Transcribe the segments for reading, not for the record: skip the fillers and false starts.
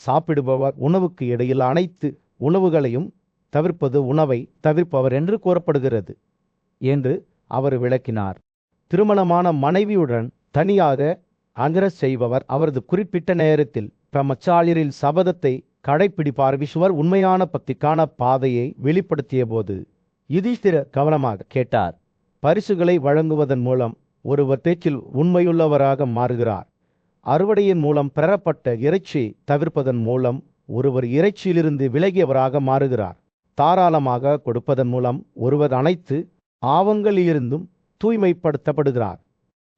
சாப்பிடுபவர் உணவுக்கு இடையில் அனைத்து உணவுகளையும் தவிர்ப்பது உணவை தவிர்ப்பவர் என்று கூறப்படுகிறது என்று அவர் விளக்கினார். திருமணமான மனைவியுடன் தனியாக அமர செய்பவர் அவரது குறிப்பிட்ட நேரத்தில் பிரம்மச்சாரியரில் சபதத்தை கடைப்பிடிப்பார். விஸ்வர் உண்மையான பக்திக்கான பாதையை வெளிப்படுத்திய போது யுதிஷ்டிர கவனமாக கேட்டார். பரிசுகளை வழங்குவதன் மூலம் ஒருவர் பேச்சில் உண்மையுள்ளவராக மாறுகிறார். அறுவடையின் மூலம் பெறப்பட்ட இறைச்சியை தவிர்ப்பதன் மூலம் ஒருவர் இறைச்சியிலிருந்து விலகியவராக மாறுகிறார். தாராளமாக கொடுப்பதன் மூலம் ஒருவர் அனைத்து ஆவங்களிலிருந்தும் தூய்மைப்படுத்தப்படுகிறார்.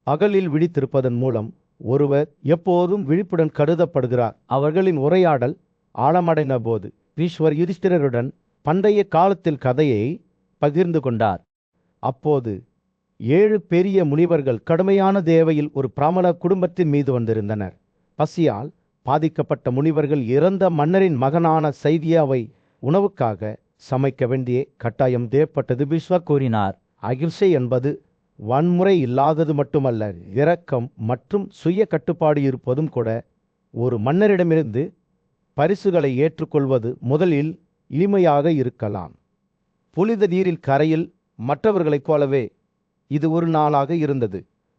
பகலில் விழித்திருப்பதன் மூலம் ஒருவர் எப்போதும் விழிப்புடன் கருதப்படுகிறார். அவர்களின் உரையாடல் ஆழமடைந்த போது ஈஸ்வர் யுதிஷ்டிரருடன் பண்டைய காலத்தில் கதையை பகிர்ந்து கொண்டார். அப்போது 7 பெரிய முனிவர்கள் கடுமையான தேவையில் ஒரு பிராமண குடும்பத்தின் மீது வந்திருந்தனர். பசியால் பாதிக்கப்பட்ட முனிவர்கள் இறந்த மன்னரின் மகனான சைதியாவை உணவுக்காக சமைக்க வேண்டிய கட்டாயம் ஏற்பட்டது. விஸ்வர் கூறினார், அகிம்சை என்பது வன்முறை இல்லாதது மட்டுமல்ல, இரக்கம் மற்றும் சுய கட்டுப்பாடு இருப்பதும் கூட. ஒரு மன்னரிடமிருந்து பரிசுகளை ஏற்றுக்கொள்வது முதலில் எளிமையாக இருக்கலாம். புனித நீரில் கரையில் மற்றவர்களைப் போலவே இது ஒரு நாளாக இருந்தது.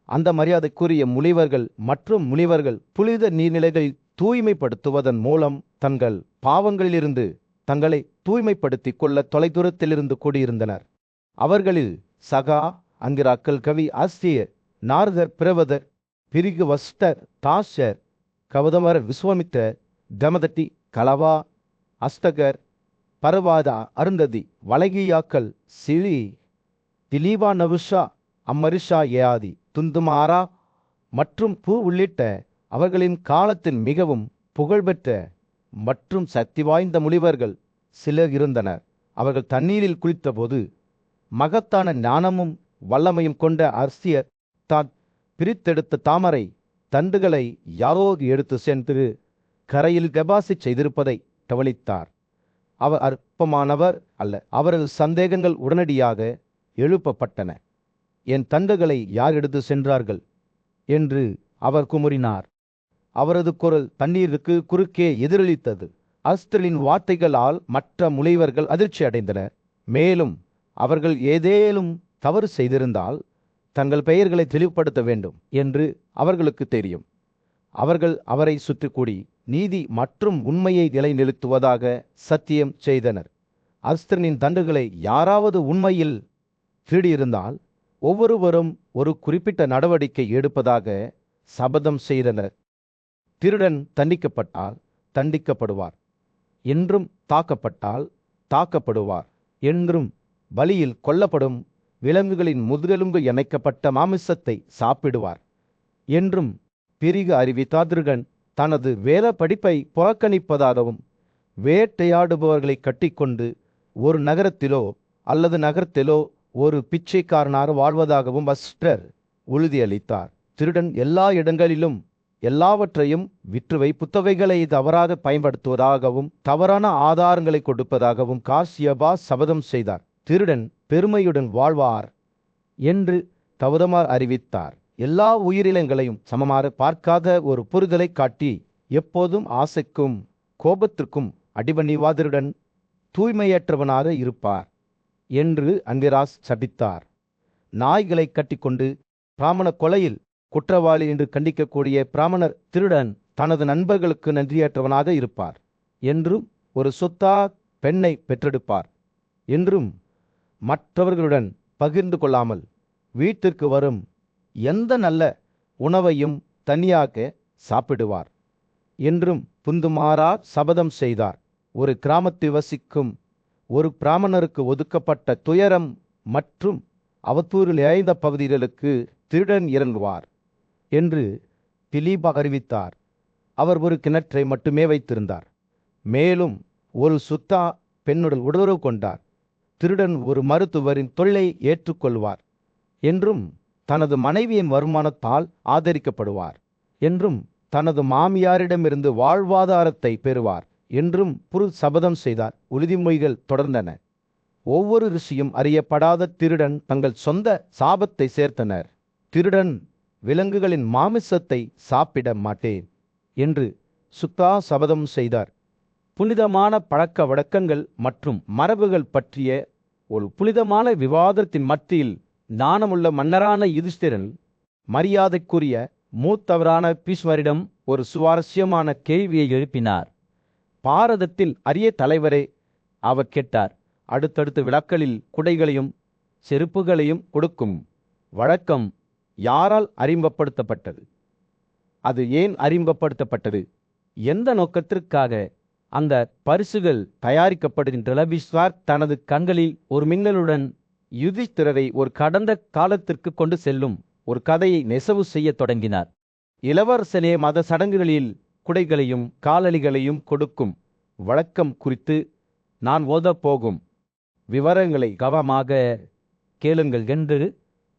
அந்த மரியாதைக்குரிய முனிவர்கள் புனித நீர்நிலைகளை தூய்மைப்படுத்துவதன் மூலம் தங்கள் பாவங்களிலிருந்து தங்களை தூய்மைப்படுத்திக் கொள்ள தொலைதூரத்திலிருந்து கூடியிருந்தனர். அவர்களில் சகா, அங்கிராக்கல், கவி, ஆஸ்தியர், நாரதர், பிரவதர், பிரிகு, வஸ்டர், தாஷர், கவதமர், விஸ்வாமித்தர், தமதட்டி, கலவா, அஸ்தகர், பரவாதா, அருந்ததி, வலகியாக்கள், சிறி, திலீபா, நவுஷா, அம்மரிஷா, ஏயாதி, துந்துமாரா மற்றும் பூ உள்ளிட்ட அவர்களின் காலத்தின் மிகவும் புகழ்பெற்ற மற்றும் சக்தி வாய்ந்த முனிவர்கள் சிலர் இருந்தனர். அவர்கள் தண்ணீரில் குளித்தபோது மகத்தான ஞானமும் வல்லமையும் கொண்ட அர்சியர் தான் பிரித்தெடுத்த தாமரை தண்டுகளை யாரோ எடுத்து சென்று கரையில் டெபாசிட் செய்திருப்பதை கவனித்தார். அவர் அற்பமானவர் அல்ல. அவரது சந்தேகங்கள் உடனடியாக எழுப்பப்பட்டன. என் தண்டுகளை யார் எடுத்து சென்றார்கள் என்று அவர் குமுறினார். அவரது குரல் தண்ணீருக்கு குறுக்கே எதிரொலித்தது. அஸ்திரின் வார்த்தைகளால் மற்ற முனிவர்கள் அதிர்ச்சி அடைந்தனர். மேலும் அவர்கள் ஏதேனும் தவறு செய்திருந்தால் தங்கள் பெயர்களை தெளிவுபடுத்த வேண்டும் என்று அவர்களுக்கு தெரியும். அவர்கள் அவரை சுற்றி கூடி நீதி மற்றும் உண்மையை நிலைநிறுத்துவதாக சத்தியம் செய்தனர். அஸ்திரனின் தண்டுகளை யாராவது உண்மையில் திருடியிருந்தால் ஒவ்வொருவரும் ஒரு குறிப்பிட்ட நடவடிக்கை எடுப்பதாக சபதம் செய்தனர். திருடன் தண்டிக்கப்பட்டால் தண்டிக்கப்படுவார் என்றும், தாக்கப்பட்டால் தாக்கப்படுவார் என்றும், பலியில் கொல்லப்படும் விலங்குகளின் முதுகெலும்பு இணைக்கப்பட்ட மாமிசத்தை சாப்பிடுவார் என்றும் பிரிகு அறிவித்த திருடன் தனது வேத படிப்பை புறக்கணிப்பதாகவும், வேட்டையாடுபவர்களை கட்டிக்கொண்டு ஒரு நகரத்திலோ அல்லது நகரத்திலோ ஒரு பிச்சைக்காரனாக வாழ்வதாகவும் வஸ்டர் உறுதியளித்தார். திருடன் எல்லா இடங்களிலும் எல்லாவற்றையும் விற்றுவை புத்தவைகளை தவறாக பயன்படுத்துவதாகவும் தவறான ஆதாரங்களை கொடுப்பதாகவும் காசியபா சபதம் செய்தார். திருடன் பெருமையுடன் வாழ்வார் என்று கௌதமர் அறிவித்தார். எல்லா உயிரினங்களையும் சமமாக பார்க்காத ஒரு புரிதலை காட்டி எப்போதும் ஆசைக்கும் கோபத்திற்கும் அடிபணிவாதருடன் தூய்மையற்றவனாக இருப்பார் என்று அங்கிராஸ் சபித்தார். நாய்களை கட்டிக்கொண்டு பிராமண கொலையில் குற்றவாளி என்று கண்டிக்கக்கூடிய பிராமணர் திருடன் தனது நண்பர்களுக்கு நன்றியற்றவனாக இருப்பார் என்றும், ஒரு சொத்தா பெண்ணை பெற்றெடுப்பார் என்றும், மற்றவர்களுடன் பகிர்ந்து கொள்ளாமல் வீட்டிற்கு வரும் எந்த நல்ல உணவையும் தனியாக சாப்பிடுவார் என்றும் புந்துமாரா சபதம் செய்தார். ஒரு கிராமத்தில் வசிக்கும் ஒரு பிராமணருக்கு ஒதுக்கப்பட்ட துயரம் மற்றும் அவதூறில் இழைந்த பகுதிகளுக்கு திருடன் இறங்குவார் என்று திலீபா அறிவித்தார். அவர் ஒரு கிணற்றை மட்டுமே வைத்திருந்தார். மேலும் ஒரு சுத்தா பெண்ணுடன் உடலுறவு கொண்டார். திருடன் ஒரு மருத்துவரின் தொழிலை ஏற்றுக்கொள்வார் என்றும், தனது மனைவியின் வருமானத்தால் ஆதரிக்கப்படுவார் என்றும், தனது மாமியாரிடமிருந்து வாழ்வாதாரத்தை பெறுவார் என்றும் சபதம் செய்தார். உறுதிமொழிகள் தொடர்ந்தன. ஒவ்வொரு ரிஷியும் அறியப்படாத திருடன் தங்கள் சொந்த சாபத்தை சேர்த்தனர். திருடன் விலங்குகளின் மாமிசத்தை சாப்பிட மாட்டேன் என்று சுத்தா சபதம் செய்தார். புனிதமான பழக்க வழக்கங்கள் மற்றும் மரபுகள் பற்றிய ஒரு புனிதமான விவாதத்தின் மத்தியில் ஞானமுள்ள மன்னரான யுதிஷ்டிரன் மரியாதைக்குரிய மூத்தவரான பீஷ்மரிடம் ஒரு சுவாரஸ்யமான கேள்வியை எழுப்பினார். பாரதத்தின் அரிய தலைவரே, அவர் கேட்டார், அடுத்தடுத்த விழாக்களில் குடைகளையும் செருப்புகளையும் கொடுக்கும் வழக்கம் யாரால் அறிமுகப்படுத்தப்பட்டது? அது ஏன் அறிமுகப்படுத்தப்பட்டது? எந்த நோக்கத்திற்காக அந்த பரிசுகள் தயாரிக்கப்படுகின்றன? பீஷ்மர் தனது கண்களில் ஒரு மின்னலுடன் யுதிஷ்டிரரை ஒரு கடந்த காலத்திற்கு கொண்டு செல்லும் ஒரு கதையை நெசவு செய்ய தொடங்கினார். இளவரசனே, மத சடங்குகளில் குடைகளையும் காலணிகளையும் கொடுக்கும் வழக்கம் குறித்து நான் ஓதப்போகும் விவரங்களை கவனமாக கேளுங்கள் என்று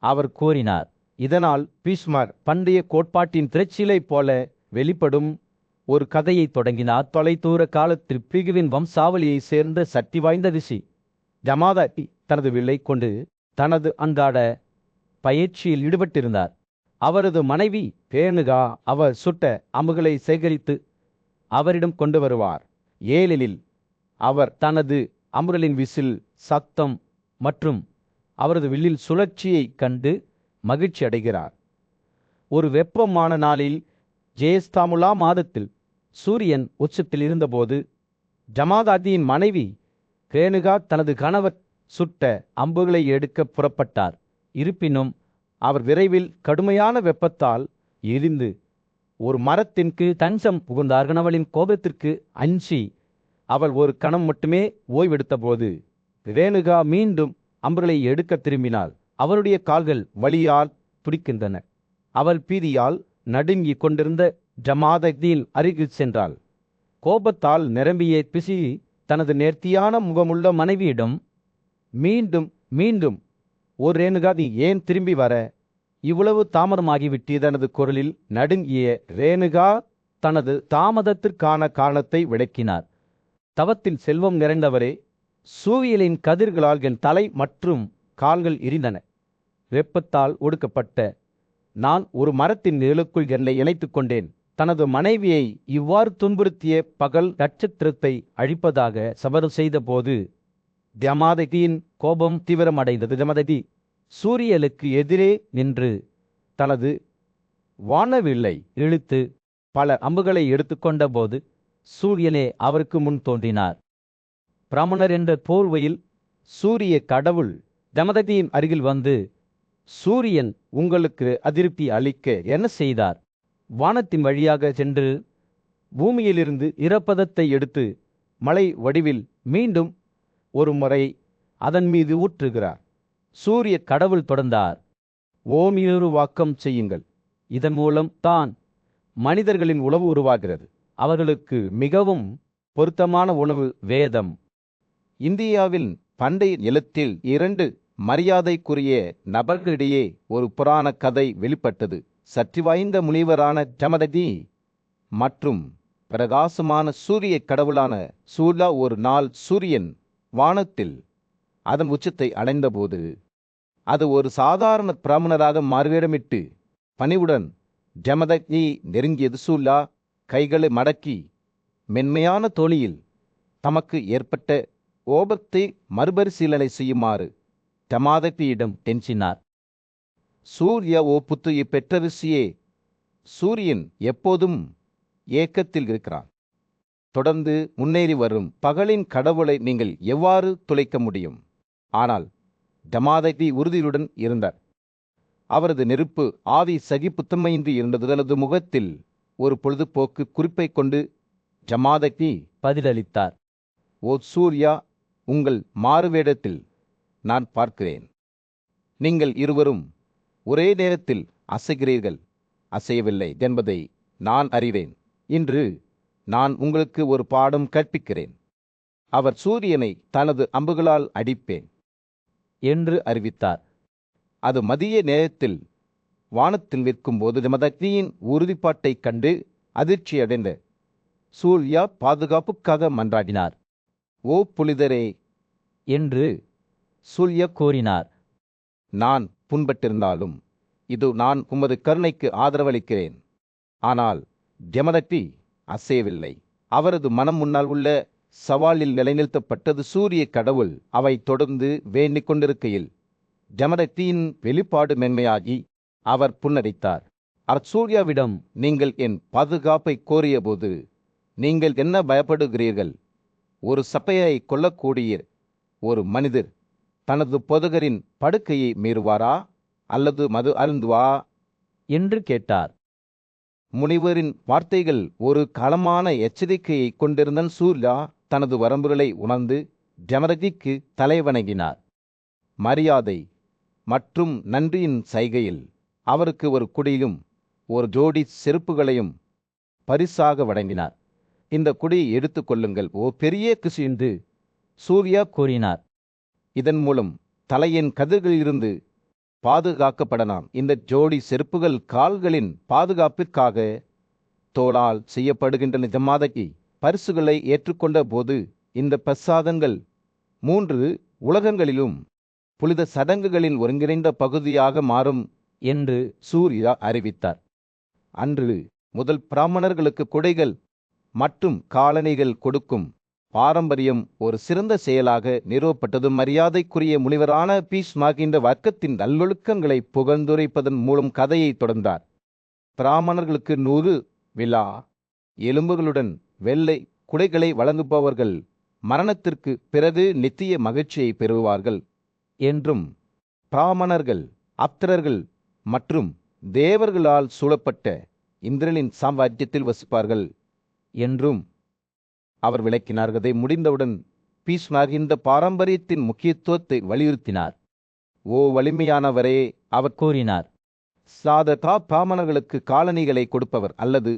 அவர் கூறினார். இதனால் பீஷ்மர் பண்டைய கோட்பாட்டின் திரைச்சிலை போல வெளிப்படும் ஒரு கதையை தொடங்கினார். தொலைதூர காலத்தில் பிரிகுவின் வம்சாவளியை சேர்ந்த சக்தி வாய்ந்த ரிஷி ஜமாதகி தனது வில்லை கொண்டு தனது அன்றாட பயிற்சியில் ஈடுபட்டிருந்தார். அவரது மனைவி ரேணுகா அவர் சுட்ட அம்புகளை சேகரித்து அவரிடம் கொண்டு வருவார். ஏனெனில் அவர் தனது அம்புகளின் விசில் சத்தம் மற்றும் அவரது வில்லில் சுழற்சியை கண்டு மகிழ்ச்சி அடைகிறார். ஒரு வெப்பமான நாளில் ஜேஷ்டாமுலா மாதத்தில் சூரியன் உச்சத்தில் இருந்தபோது ஜமாதாதியின் மனைவி ரேணுகா தனது கணவர் சுட்ட அம்புகளை எடுக்க புறப்பட்டார். இருப்பினும் அவர் விரைவில் கடுமையான வெப்பத்தால் எரிந்து ஒரு மரத்தின் கீழ் தஞ்சம் புகுந்தார். கணவனின் கோபத்திற்கு அஞ்சி அவள் ஒரு கணம் மட்டுமே ஓய்வெடுத்தபோது ரேணுகா மீண்டும் அம்புகளை எடுக்க திரும்பினாள். அவருடைய கால்கள் வலியால் துடிக்கின்றன. அவள் பீதியால் நடுங்கி கொண்டிருந்த ஜமாதகியின் அருகில் சென்றாள். கோபத்தால் நிரம்பிய பிசி தனது நேர்த்தியான முகமுள்ள மனைவியிடம் மீண்டும் மீண்டும் ஒரு ரேணுகா, நீ ஏன் திரும்பி வர இவ்வளவு தாமதமாகிவிட்டு? தனது குரலில் நடுங்கிய ரேணுகா தனது தாமதத்திற்கான காரணத்தை விளக்கினார். தவத்தில் செல்வம் நிறைந்தவரே, சூரியலின் கதிர்களால் என் தலை மற்றும் கால்கள் எரிந்தன. வெப்பத்தால் ஒடுக்கப்பட்ட நான் ஒரு மரத்தின் நிழலுக்குள் என்னை இணைத்துக் கொண்டேன். தனது மனைவியை இவ்வாறு துன்புறுத்திய பகல் நட்சத்திரத்தை அழிப்பதாக சபதம் செய்த போது ஜமாதகியின் கோபம் தீவிரமடைந்தது. ஜமாதகி சூரியலுக்கு எதிரே நின்று தனது வானவில்லை இழுத்து பல அம்புகளை எடுத்துக்கொண்ட போது சூரியனே அவருக்கு முன் தோன்றினார். பிராமணர் என்ற போர்வையில் சூரிய கடவுள் ஜமதகியின் அருகில் வந்து, சூரியன் உங்களுக்கு அதிருப்தி அளிக்க என்ன செய்தார்? வானத்தின் வழியாக சென்று பூமியிலிருந்து ஈரப்பதத்தை எடுத்து மழை வடிவில் மீண்டும் ஒரு முறை அதன் மீது ஊற்றுகிறார். சூரிய கடவுள் தொடர்ந்தார், ஓமியுருவாக்கம் செய்யுங்கள். இதன் மூலம் தான் மனிதர்களின் உணவு உருவாகிறது. அவர்களுக்கு மிகவும் பொருத்தமான உணவு வேதம். இந்தியாவில் பண்டைய நிலத்தில் 2 மரியாதைக்குரிய நபர்களிடையே ஒரு புராண கதை வெளிப்பட்டது. சக்தி வாய்ந்த முனிவரான ஜமதகி மற்றும் பிரகாசமான சூரிய கடவுளான சூலா. ஒரு நாள் சூரியன் வானத்தில் அதன் உச்சத்தை அடைந்தபோது அது ஒரு சாதாரண பிராமணராக மாறுவேடமிட்டு பணிவுடன் ஜமதகி நெருங்கியது. சூலா கைகளை மடக்கி மென்மையான தோணியில் தமக்கு ஏற்பட்ட கோபத்தை மறுபரிசீலனை செய்யுமாறு ஜமாதகியிடம் கெஞ்சினார். சூர்யா, ஓ புத்துயை பெற்ற ரிஷியே, சூரியன் எப்போதும் ஏக்கத்தில் இருக்கிறான். தொடர்ந்து முன்னேறி வரும் பகலின் கடவுளை நீங்கள் எவ்வாறு துளைக்க முடியும்? ஆனால் ஜமாதகி உறுதியுடன் இருந்தார். அவரது நெருப்பு ஆவி சகிப்புத்தன்மையின்றி இருந்தது. தனது முகத்தில் ஒரு பொழுதுபோக்கு குறிப்பை கொண்டு ஜமாதகி பதிலளித்தார், ஓ சூர்யா, உங்கள் மாறுவேடத்தில் நான் பார்க்கிறேன். நீங்கள் இருவரும் ஒரே நேரத்தில் அசைகிறீர்கள். அசையவில்லை என்பதை நான் அறிவேன். இன்று நான் உங்களுக்கு ஒரு பாடம் கற்பிக்கிறேன். அவர் சூரியனை தனது அம்புகளால் அடிப்பேன் என்று அறிவித்தார். அது மதிய நேரத்தில் வானத்தில் நிற்கும்போது ஜமதகியின் உறுதிப்பாட்டைக் கண்டு அதிர்ச்சியடைந்த சூர்யா பாதுகாப்புக்காக மன்றாடினார். ஓ புனிதரே என்று சூர்யா கூறினார், நான் புண்பட்டிருந்தாலும் இது நான் உமது கருணைக்கு ஆதரவளிக்கிறேன். ஆனால் ஜமதகி அசையவில்லை. அவரது மனம் முன்னால் உள்ள சவாலில் நிலைநிறுத்தப்பட்டது. சூரிய கடவுள் அவை தொடர்ந்து வேண்டிக் கொண்டிருக்கையில் ஜமரத்தியின் வெளிப்பாடு மென்மையாகி அவர் புன்னகைத்தார். சூர்யாவிடம், நீங்கள் என் பாதுகாப்பை கோரியபோது நீங்கள் என்ன பயப்படுகிறீர்கள்? ஒரு சபையை கொல்லக்கூடிய ஒரு மனிதர் தனது பொதுகரின் படுக்கையை மீறுவாரா அல்லது மது அருந்துவா என்று கேட்டார். முனிவரின் வார்த்தைகள் ஒரு களமான எச்சரிக்கையை கொண்டிருந்தன். சூர்யா தனது வரம்புகளை உணர்ந்து ஜமரதிக்கு தலைவணங்கினார். மரியாதை மற்றும் நன்றியின் சைகையில் அவருக்கு ஒரு குடியும் ஒரு ஜோடி செருப்புகளையும் பரிசாக வழங்கினார். இந்த குடியை எடுத்துக்கொள்ளுங்கள், ஓ பெரிய கிசு என்று சூர்யா கூறினார். இதன் மூலம் தலையின் கதிர்களிலிருந்து பாதுகாக்கப்படலாம். இந்த ஜோடி செருப்புகள் கால்களின் பாதுகாப்பிற்காக தோளால் செய்யப்படுகின்றன. ஜமாதகி பரிசுகளை ஏற்றுக்கொண்ட போது இந்த பிரசாதங்கள் 3 உலகங்களிலும் புனித சடங்குகளின் ஒருங்கிணைந்த பகுதியாக மாறும் என்று சூர்யா அறிவித்தார். அன்று முதல் பிராமணர்களுக்கு குடைகள் மற்றும் காலணிகள் கொடுக்கும் பாரம்பரியம் ஒரு சிறந்த செயலாக நிறுவப்பட்டது. மரியாதைக்குரிய முனிவரான பீஷ்மர் இந்த வர்க்கத்தின் நல்லொழுக்கங்களை புகழ்ந்துரைப்பதன் மூலம் கதையை தொடர்ந்தார். பிராமணர்களுக்கு 100 விழா எலும்புகளுடன் வெள்ளை குடைகளை வழங்குபவர்கள் மரணத்திற்கு பிறகு நித்திய மகிழ்ச்சியை பெறுவார்கள் என்றும், பிராமணர்கள் அப்தரர்கள் மற்றும் தேவர்களால் சூழப்பட்ட இந்திரனின் சாம்ராஜ்யத்தில் வசிப்பார்கள் என்றும் அவர் விளக்கினார். கதை முடிந்தவுடன் பீஷ்மர் இந்த பாரம்பரியத்தின் முக்கியத்துவத்தை வலியுறுத்தினார். ஓ வலிமையானவரே, அவர் கூறினார், சாதகா பிராமணர்களுக்கு காலணிகளை கொடுப்பவர் அல்லது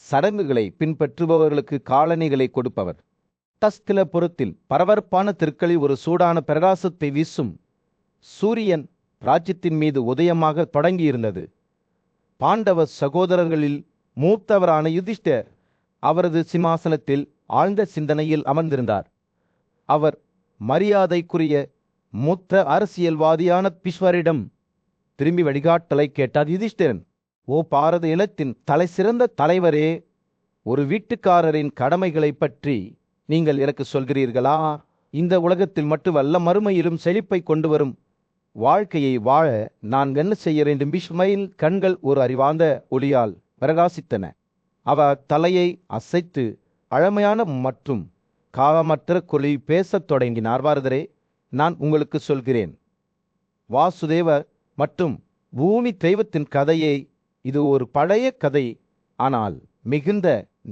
சடங்குகளை பின்பற்றுபவர்களுக்கு காலணிகளை கொடுப்பவர். தஸ்திலபுரத்தில் பரபரப்பான தெருக்களில் ஒரு சூடான பிரகாசத்தை வீசும் சூரியன் ராஜ்யத்தின் மீது உதயமாக தொடங்கியிருந்தது. பாண்டவ சகோதரர்களில் மூத்தவரான யுதிஷ்டர் அவரது சிம்மாசனத்தில் ஆழ்ந்த சிந்தனையில் அமர்ந்திருந்தார். அவர் மரியாதைக்குரிய மூத்த அரசியல்வாதியான பீஷ்மரிடம் திரும்பி வழிகாட்டலை கேட்டார். யுதிஷ்டிரன், ஓ பாரத இனத்தின் தலை சிறந்த தலைவரே, ஒரு வீட்டுக்காரரின் கடமைகளை பற்றி நீங்கள் எனக்கு சொல்கிறீர்களா? இந்த உலகத்தில் மட்டுமல்ல, மறுமையிலும் செழிப்பை கொண்டு வரும் வாழ்க்கையை வாழ நான் என்ன செய்ய வேண்டும்? பீஷ்மரின் கண்கள் ஒரு அறிவார்ந்த ஒளியால் பிரகாசித்தன. அவர் தலையை அசைத்து பழமையான மற்றும் காலமற்ற குரலில் பேசத் தொடங்கினார். பாரதரே, நான் உங்களுக்கு சொல்கிறேன், வாசுதேவ மற்றும் பூமி தெய்வத்தின் கதையை. இது ஒரு பழைய கதை, ஆனால் மிகுந்த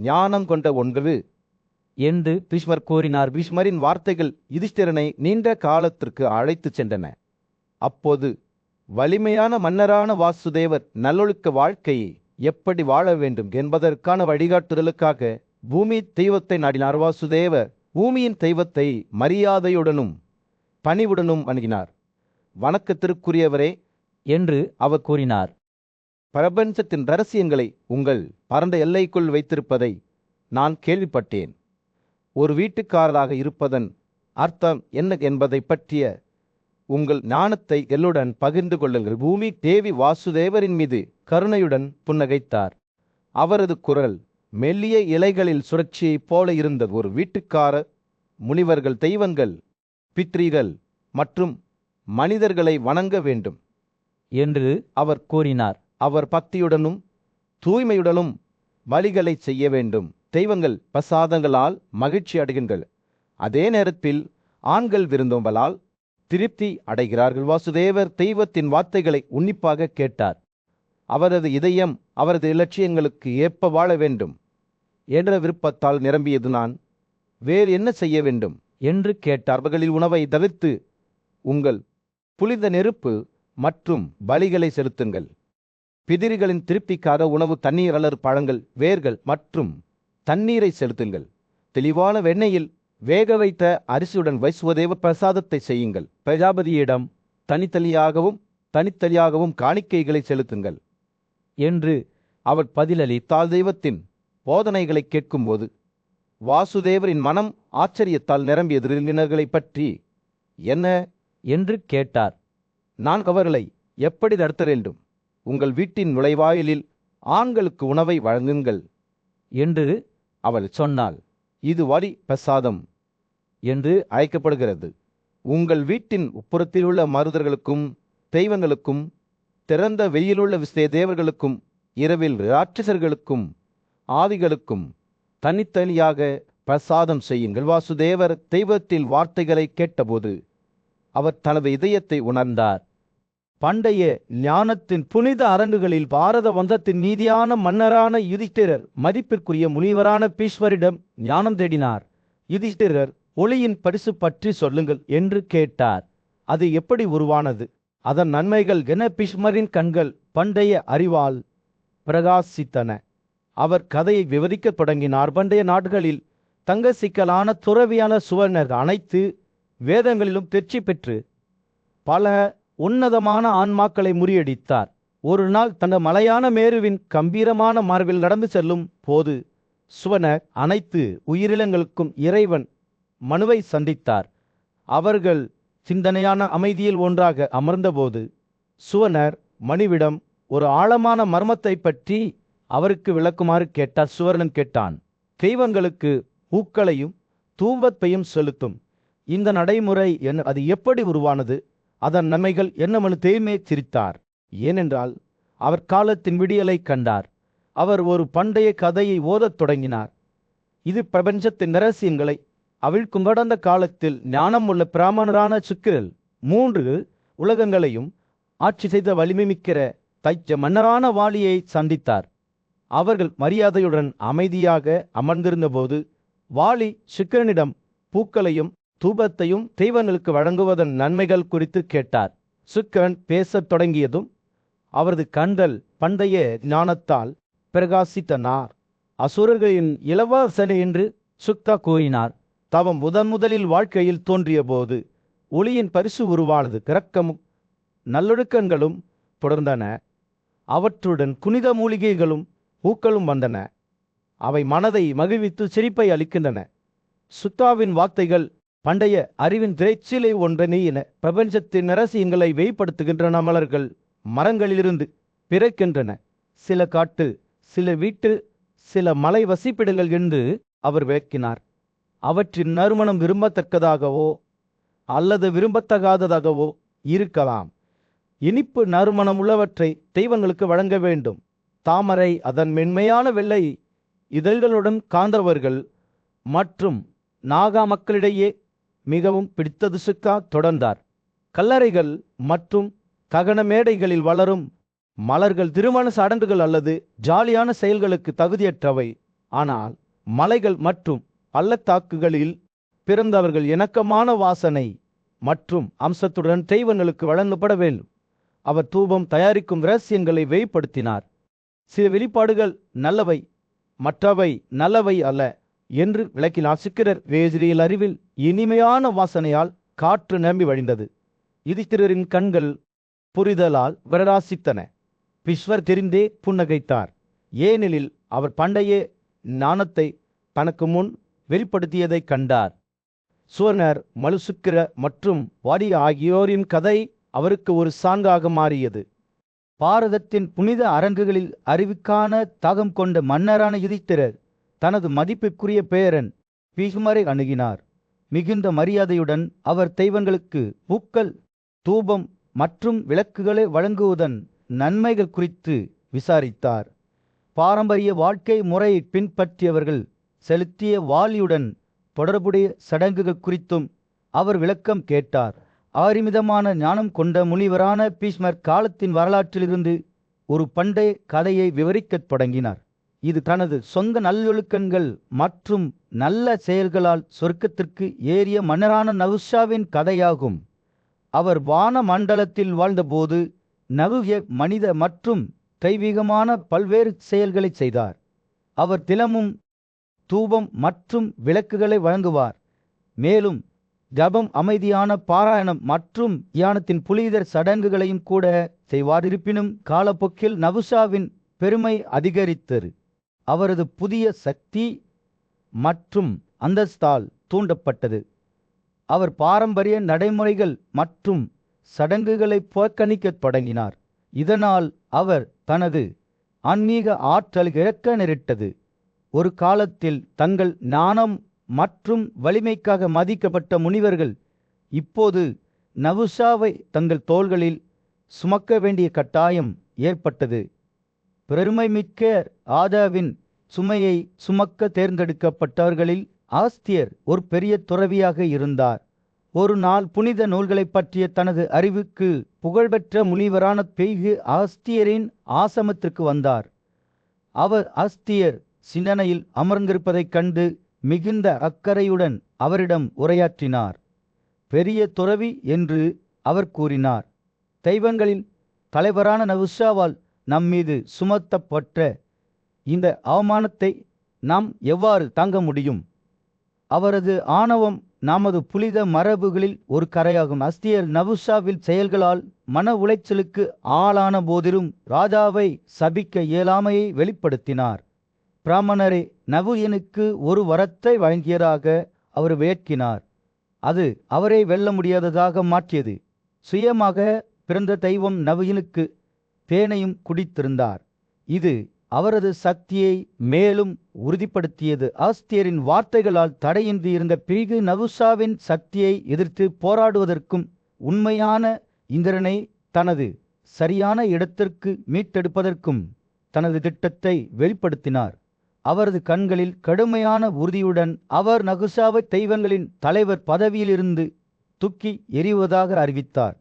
ஞானம் கொண்ட ஒன்று என்று பீஷ்மர் கூறினார். பீஷ்மரின் வார்த்தைகள் யுதிஷ்டிரனை நீண்ட காலத்திற்கு அழைத்து சென்றன. அப்போது வலிமையான மன்னரான வாசுதேவர் நல்லொழுக்க வாழ்க்கையை எப்படி வாழ வேண்டும் என்பதற்கான வழிகாட்டுதலுக்காக பூமி தெய்வத்தை நாடினார். வாசுதேவர் பூமியின் தெய்வத்தை மரியாதையுடனும் பணிவுடனும் வணங்கினார். வணக்கத்திற்குரியவரே என்று அவர் கூறினார். பிரபஞ்சத்தின் ரகசியங்களை உங்கள் பரந்த எல்லைக்குள் வைத்திருப்பதை நான் கேள்விப்பட்டேன். ஒரு வீட்டுக்காரராக இருப்பதன் அர்த்தம் என்ன என்பதை பற்றிய உங்கள் ஞானத்தை எல்லுடன் பகிர்ந்து கொள்ளுங்கள். பூமி தேவி வாசுதேவரின் மீது கருணையுடன் புன்னகைத்தார். அவரது குரல் மெல்லிய இலைகளில் சுழற்சியைப் போல இருந்தது. ஒரு வீட்டுக்காரர் முனிவர்கள், தெய்வங்கள், பித்ரிகள் மற்றும் மனிதர்களை வணங்க வேண்டும் என்று அவர் கூறினார். அவர் பக்தியுடனும் தூய்மையுடனும் பலிகளை செய்ய வேண்டும். தெய்வங்கள் பிரசாதங்களால் மகிழ்ச்சி அடைகின்றனர். அதே நேரத்தில் ஆண்கள் விருந்தோம்பலால் திருப்தி அடைகிறார்கள். வாசுதேவர் தெய்வத்தின் வார்த்தைகளை உன்னிப்பாக கேட்டார். அவரது இதயம் அவரது இலட்சியங்களுக்கு ஏற்ப வாழ வேண்டும் என்ற விருப்பத்தால் நிரம்பியது. நான் வேறு என்ன செய்ய வேண்டும் என்று கேட்டார். அவர்களில் உணவை தவிர்த்து உங்கள் புனித நெருப்பு மற்றும் பலிகளை செலுத்துங்கள். பிதிரிகளின் திருப்திக்காக உணவு, தண்ணீர் அல்லது பழங்கள், வேர்கள் மற்றும் தண்ணீரை செலுத்துங்கள். தெளிவான வெண்ணெயில் வேக வைத்த அரிசியுடன் வைசுவதேவ பிரசாதத்தை செய்யுங்கள். பிரஜாபதியிடம் தனித்தனியாகவும் காணிக்கைகளை செலுத்துங்கள் என்று அவர் பதிலளித்தால். தெய்வத்தின் போதனைகளை கேட்கும்போது வாசுதேவரின் மனம் ஆச்சரியத்தால் நிரம்பியது. விருந்தினர்களை பற்றி என்ன என்று கேட்டார். நான் அவர்களை எப்படி நடத்த வேண்டும்? உங்கள் வீட்டின் நுழைவாயிலில் ஆண்களுக்கு உணவை வழங்குங்கள் என்று அவள் சொன்னாள், இது வரி பிரசாதம் என்று அழைக்கப்படுகிறது. உங்கள் வீட்டின் உட்புறத்திலுள்ள மருதர்களுக்கும் தெய்வங்களுக்கும் திறந்த வெயிலுள்ள விசே தேவர்களுக்கும் இரவில் ராட்சசர்களுக்கும் ஆவிகளுக்கும் தனித்தனியாக பிரசாதம் செய்யுங்கள். வாசுதேவர் தெய்வத்தில் வார்த்தைகளை கேட்டபோது அவர் தனது இதயத்தை உணர்ந்தார். பண்டைய ஞானத்தின் புனித அரங்குகளில் பாரத வந்தத்தின் நீதியான மன்னரான யுதிஷ்டிரர் மதிப்பிற்குரிய முனிவரான பீஷ்மரிடம் ஞானம் தேடினார். யுதிஷ்டிரர் ஒளியின் பரிசு பற்றி சொல்லுங்கள் என்று கேட்டார். அது எப்படி உருவானது, அதன் நன்மைகள் என பீஷ்மரின் கண்கள் பண்டைய அறிவால் பிரகாசித்தன. அவர் கதையை விவரிக்கத் தொடங்கினார். பண்டைய நாடுகளில் தங்க சிக்கலான துறவியான சுவர்ணர் அனைத்து வேதங்களிலும் தேர்ச்சி பெற்று பல உன்னதமான ஆன்மாக்களை முறியடித்தார். ஒரு நாள் தனது மலையான மேருவின் கம்பீரமான மார்பில் நடந்து செல்லும் போது சுவர்ணர் அனைத்து உயிரினங்களுக்கும் இறைவன் மனுவை சந்தித்தார். அவர்கள் சிந்தனையான அமைதியில் ஒன்றாக அமர்ந்தபோது சுவர்ணர் மனுவிடம் ஒரு ஆழமான மர்மத்தை பற்றி அவருக்கு விளக்குமாறு கேட்டார். சுவர்ணன் கேட்டான், தெய்வங்களுக்கு பூக்களையும் தூபத்தையும் செலுத்தும் இந்த நடைமுறை அது எப்படி உருவானது, அதன் நன்மைகள் என்னவென்று தேய்மே சிரித்தார். ஏனென்றால் அவர் காலத்தின் விடியலை கண்டார். அவர் ஒரு பண்டைய கதையை ஓதத் தொடங்கினார். இது பிரபஞ்சத்தின் ரகசியங்களை அவிழ்க்கும். கடந்த காலத்தில் ஞானம் உள்ள பிராமணரான சுக்கிரல் 3 உலகங்களையும் ஆட்சி செய்த வலிமை மிக்கிற தைச்ச மன்னரான வாலியை சந்தித்தார். அவர்கள் மரியாதையுடன் அமைதியாக அமர்ந்திருந்தபோது வாலி சுக்கிரனிடம் பூக்களையும் தூபத்தையும் தெய்வங்களுக்கு வழங்குவதன் நன்மைகள் குறித்து கேட்டார். சுக்கிரன் பேசத் தொடங்கியதும் அவரது கண்கள் பண்டைய ஞானத்தால் பிரகாசித்தனார். அசுரர்களின் இளவரசனை என்று சுக்தா கூறினார். தவம் முதலில் வாழ்க்கையில் தோன்றிய போது ஒளியின் பரிசு உருவானது. கிரக்கமும் நல்லொழுக்கங்களும் தொடர்ந்தன. அவற்றுடன் புனித மூலிகைகளும் பூக்களும் வந்தன. அவை மனதை மகிழ்வித்து சிரிப்பை அளிக்கின்றன. சுத்தாவின் வார்த்தைகள் பண்டைய அறிவின் திரைச்சிலை ஒன்றென பிரபஞ்சத்தின் ரகசியங்களை வெளிப்படுத்துகின்றன. மலர்கள் மரங்களிலிருந்து பிறக்கின்றன. சில காட்டு, சில வீட்டு, சில மலை வசிப்பிடங்கள் என்று அவர் விளக்கினார். அவற்றின் நறுமணம் விரும்பத்தக்கதாகவோ அல்லது விரும்பத்தகாததாகவோ இருக்கலாம். இனிப்பு நறுமணம் உள்ளவற்றை தெய்வங்களுக்கு வழங்க வேண்டும். தாமரை அதன் மென்மையான வெள்ளை இதழ்களுடன் காந்தவர்கள் மற்றும் நாகா மக்களிடையே மிகவும் பிடித்தது. சுக்கா தொடர்ந்தார். கல்லறைகள் மற்றும் தகன மேடைகளில் வளரும் மலர்கள் திருமண சடங்குகள் அல்லது ஜாலியான செயல்களுக்கு தகுதியற்றவை. ஆனால் மலைகள் மற்றும் பள்ளத்தாக்குகளில் பிறந்தவர்கள் இணக்கமான வாசனை மற்றும் அம்சத்துடன் தெய்வங்களுக்கு வழங்கப்பட வேண்டும். அவர் தூபம் தயாரிக்கும் ரகசியங்களை வெளிப்படுத்தினார். சில வெளிப்பாடுகள் நல்லவை, மற்றவை நல்லவை அல்ல என்று விளக்கினார். சுக்கிரர் வேதியியல் அறிவில் இனிமையான வாசனையால் காற்று நம்பி வழிந்தது. யுதிஷ்டிரரின் கண்கள் புரிதலால் பிரகாசித்தன. பீஷ்மர் தெரிந்தே புன்னகைத்தார். ஏனெனில் அவர் பண்டைய ஞானத்தை தனக்கு முன் வெளிப்படுத்தியதை கண்டார். சுவர்ணர், மலுசுக்கிர மற்றும் வாடி ஆகியோரின் கதை அவருக்கு ஒரு சான்றாக மாறியது. பாரதத்தின் புனித அரங்குகளில் அறிவுக்கான தாகம் கொண்ட மன்னரான யுதிஷ்டிரர் தனது மதிப்பிற்குரிய பேரன் பீஷ்மரை அணுகினார். மிகுந்த மரியாதையுடன் அவர் தெய்வங்களுக்கு பூக்கள், தூபம் மற்றும் விளக்குகளை வழங்குவதன் நன்மைகள் குறித்து விசாரித்தார். பாரம்பரிய வாழ்க்கை முறையை பின்பற்றியவர்கள் செலுத்திய வாலியுடன் தொடர்புடைய சடங்குகள் குறித்தும் அவர் விளக்கம் கேட்டார். அபரிமிதமான ஞானம் கொண்ட முனிவரான பீஷ்மர் காலத்தின் வரலாற்றிலிருந்து ஒரு பண்டைய கதையை விவரிக்கத் தொடங்கினார். இது தனது சொந்த நல்லொழுக்கங்கள் மற்றும் நல்ல செயல்களால் சொர்க்கத்திற்கு ஏறிய மன்னரான நகுஷாவின் கதையாகும். அவர் வான மண்டலத்தில் வாழ்ந்தபோது நகுய மனித மற்றும் தெய்வீகமான பல்வேறு செயல்களை செய்தார். அவர் தினமும் தூபம் மற்றும் விளக்குகளை வழங்குவார். மேலும் ஜபம், அமைதியான பாராயணம் மற்றும் தியானத்தின் புனிதர் சடங்குகளையும் கூட செய்வார். இருப்பினும் காலப்போக்கில் நகுஷாவின் பெருமை அதிகரித்தது. அவரது புதிய சக்தி மற்றும் அந்தஸ்தால் தூண்டப்பட்டது. அவர் பாரம்பரிய நடைமுறைகள் மற்றும் சடங்குகளை புறக்கணிக்கத் தொடங்கினார். இதனால் அவர் தனது ஆன்மீக ஆற்றல் இழக்க நேரிட்டது. ஒரு காலத்தில் தங்கள் ஞானம் மற்றும் வலிமைக்காக மதிக்கப்பட்ட முனிவர்கள் இப்போது நவுஷாவை தங்கள் தோள்களில் சுமக்க வேண்டிய கட்டாயம் ஏற்பட்டது. பெருமைமிக்க ஆதாவின் சுமையை சுமக்க தேர்ந்தெடுக்கப்பட்டவர்களில் ஆஸ்தியர் ஒரு பெரிய துறவியாக இருந்தார். ஒரு நாள் புனித நூல்களைப் பற்றிய தனது அறிவுக்கு புகழ்பெற்ற முனிவரான பெய்கு ஆஸ்தியரின் ஆசிரமத்திற்கு வந்தார். அவர் ஆஸ்தியர் சிந்தனையில் அமர்ந்திருப்பதைக் கண்டு மிகுந்த அக்கறையுடன் அவரிடம் உரையாற்றினார். பெரிய துறவி என்று அவர் கூறினார், தெய்வங்களின் தலைவரான நவுஷாவால் நம்மீது சுமத்தப்பட்ட இந்த அவமானத்தை நாம் எவ்வாறு தாங்க முடியும்? அவரது ஆணவம் நமது புனித மரபுகளில் ஒரு கரையாகும். ஆஸ்தியர் நவுஷாவில் செயல்களால் மன உளைச்சலுக்கு ஆளான போதிலும் ராஜாவை சபிக்க இயலாமையை வெளிப்படுத்தினார். பிராமணரே நவுயனுக்கு ஒரு வரத்தை வழங்கியதாக அவர் விளக்கினார். அது அவரை வெல்ல முடியாததாக மாற்றியது. சுயமாக பிறந்த தெய்வம் நவுயனுக்கு தேனையும் குடித்திருந்தார். இது அவரது சக்தியை மேலும் உறுதிப்படுத்தியது. ஆஸ்தியரின் வார்த்தைகளால் தடையின்றி இருந்த பிரிகு நவுஷாவின் சக்தியை எதிர்த்து போராடுவதற்கும் உண்மையான இந்திரனை தனது சரியான இடத்திற்கு மீட்டெடுப்பதற்கும் தனது திட்டத்தை வெளிப்படுத்தினார். அவரது கண்களில் கடுமையான உறுதியுடன் அவர் நகுஷாவை தெய்வங்களின் தலைவர் பதவியிலிருந்து தூக்கி எறிவதாக அறிவித்தார்.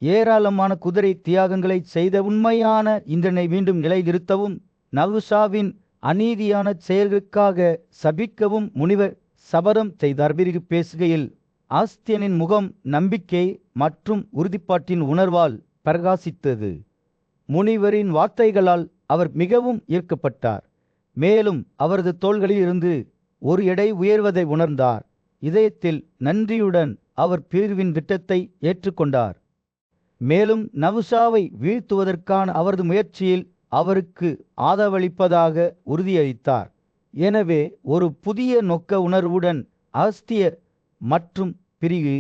ஏராளமான குதிரை தியாகங்களை செய்த உண்மையான இந்திரனை மீண்டும் நிலைநிறுத்தவும் நகுஷாவின் அநீதியான செயல்களுக்காக சபிக்கவும் முனிவர் சபதம் செய்தார். பிறகு பேசுகையில் ஆஸ்தியனின் முகம் நம்பிக்கை மற்றும் உறுதிப்பாட்டின் உணர்வால் பிரகாசித்தது. முனிவரின் வார்த்தைகளால் அவர் மிகவும் ஈர்க்கப்பட்டார். மேலும் அவரது தோள்களில் இருந்து ஒரு எடை உயர்வதை உணர்ந்தார். இதயத்தில் நன்றியுடன் அவர் பிரிவின் திட்டத்தை ஏற்றுக்கொண்டார். மேலும் நவுஷாவை வீழ்த்துவதற்கான அவரது முயற்சியில் அவருக்கு ஆதரவளிப்பதாக உறுதியளித்தார். எனவே ஒரு புதிய நோக்க உணர்வுடன் ஆஸ்தியர் மற்றும் பிரிகு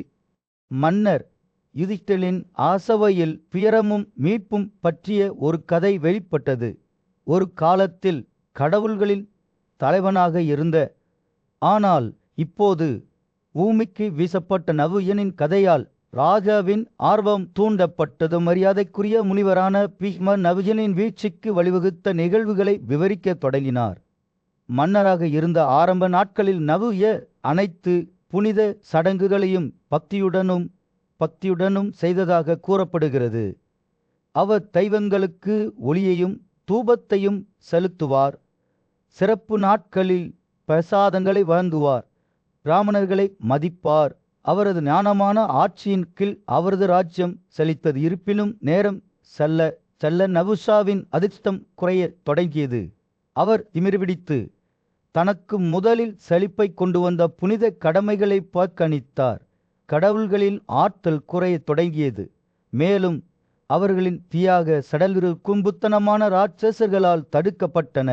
மன்னர் யுதிஷ்டிரனின் ஆசவையில் துயரமும் மீட்பும் பற்றிய ஒரு கதை வெளிப்பட்டது. ஒரு காலத்தில் கடவுள்களின் தலைவனாக இருந்த, ஆனால் இப்போது பூமிக்கு வீசப்பட்ட நவுயனின் கதையால் ராஜாவின் ஆர்வம் தூண்டப்பட்டது. மரியாதைக்குரிய முனிவரான பீஷ்மர் நவுயனின் வீழ்ச்சிக்கு வழிவகுத்த நிகழ்வுகளை விவரிக்க தொடங்கினார். மன்னராக இருந்த ஆரம்ப நாட்களில் நவுய அனைத்து புனித சடங்குகளையும் பக்தியுடனும் செய்ததாக கூறப்படுகிறது. அவர் தெய்வங்களுக்கு ஒளியையும் தூபத்தையும் செலுத்துவார். சிறப்பு நாட்களில் பிரசாதங்களை வழங்குவார். பிராமணர்களை மதிப்பார். அவரது ஞானமான ஆட்சியின் கீழ் அவரது ராஜ்யம் செழித்தது. இருப்பினும் நேரம் செல்ல செல்ல நவுஷாவின் அதிர்ஷ்டம் குறைய தொடங்கியது. அவர் திமிர்பிடித்து தனக்கு முதலில் செழிப்பை கொண்டு வந்த புனித கடமைகளை புறக்கணித்தார். கடவுள்களின் ஆற்றல் குறைய தொடங்கியது. மேலும் அவர்களின் தியாக சடல்கள் கும்புத்தனமான ராட்சசர்களால் தடுக்கப்பட்டன.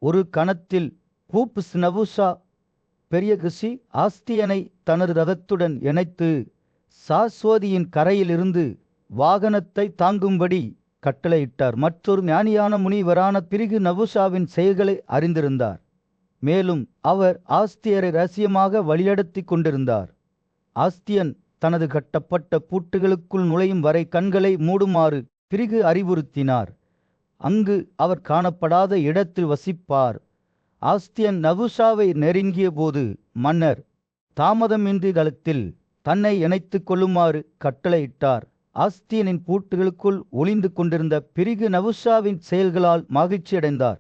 ஒரு கணத்தில் பூப்ஸ் நவுஷா பெரிய ரிஷி ஆஸ்தியனை தனது ரதத்துடன் இணைத்து சாஸ்வதியின் கரையிலிருந்து வாகனத்தை தாங்கும்படி கட்டளையிட்டார். மற்றொரு ஞானியான முனிவரான பிரிகு நவுஷாவின் செயல்களை அறிந்திருந்தார். மேலும் அவர் ஆஸ்தியரை ரகசியமாக வழிநடத்தி கொண்டிருந்தார். ஆஸ்தியன் தனது கட்டப்பட்ட பூட்டுகளுக்குள் நுழையும் வரை கண்களை மூடுமாறு பிரிகு அறிவுறுத்தினார். அங்கு அவர் காணப்படாத இடத்தில் வசிப்பார். ஆஸ்தியன் நவுஷாவை நெருங்கிய போது மன்னர் தாமதமின்றி களத்தில் தன்னை இணைத்துக் கொள்ளுமாறு கட்டளையிட்டார். ஆஸ்தியனின் பூட்டுகளுக்குள் ஒளிந்து கொண்டிருந்த பிரிகு நவுஷாவின் செயல்களால் மகிழ்ச்சியடைந்தார்.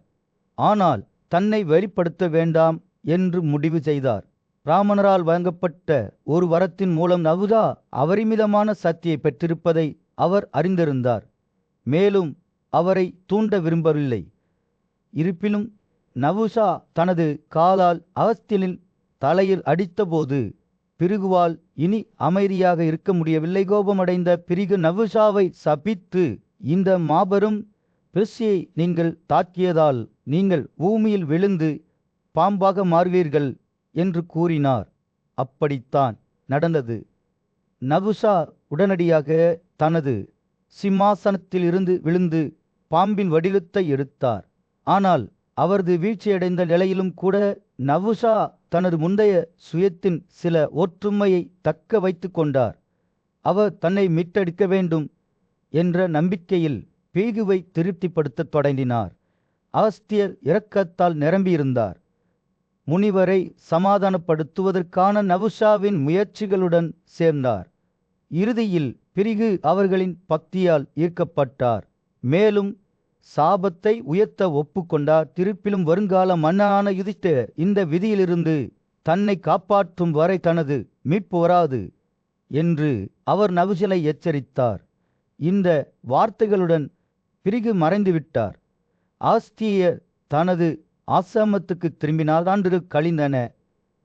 ஆனால் தன்னை வெளிப்படுத்த வேண்டாம் என்று முடிவு செய்தார். பிராமணரால் வழங்கப்பட்ட ஒரு வரத்தின் மூலம் நவுஷா அபரிமிதமான சக்தியை பெற்றிருப்பதை அவர் அறிந்திருந்தார். மேலும் அவரை தூண்ட விரும்பவில்லை. இருப்பினும் நவுஷா தனது காலால் ஆஸ்தியனின் தலையில் அடித்தபோது பிரிகுவால் இனி அமைதியாக இருக்க முடியவில்லை. கோபமடைந்த பிரிகு நவுஷாவை சபித்து, இந்த மாபெரும் பிரிசியை நீங்கள் தாக்கியதால் நீங்கள் பூமியில் விழுந்து பாம்பாக மாறுவீர்கள் என்று கூறினார். அப்படித்தான் நடந்தது. நவுஷா உடனடியாக தனது சிம்மாசனத்தில் இருந்து விழுந்து பாம்பின் வடிவத்தை எடுத்தார். ஆனால் அவரது வீழ்ச்சியடைந்த நிலையிலும் கூட நவுஷா தனது முந்தைய சுயத்தின் சில ஒற்றுமையை தக்க வைத்து கொண்டார். அவர் தன்னை மீட்டெடுக்க வேண்டும் என்ற நம்பிக்கையில் பேகுவை திருப்திப்படுத்தத் தொடங்கினார். ஆஸ்தியர் இரக்கத்தால் நிரம்பியிருந்தார். முனிவரை சமாதானப்படுத்துவதற்கான நவுஷாவின் முயற்சிகளுடன் சேர்ந்தார். இறுதியில் பிரிகு அவர்களின் பக்தியால் ஈர்க்கப்பட்டார். மேலும் சாபத்தை உயர்த்த ஒப்புக்கொண்டார். திருப்பிலும் வருங்கால மன்னனான யுதிஷ்டிரர் இந்த விதியிலிருந்து தன்னை காப்பாற்றும் வரை தனது மீட்பு வராது என்று அவர் நவுஷலை எச்சரித்தார். இந்த வார்த்தைகளுடன் பிரிகு மறைந்துவிட்டார். ஆஸ்தியர் தனது ஆசிரமத்துக்கு திரும்பினார். ஆண்டுகள் கழிந்தன.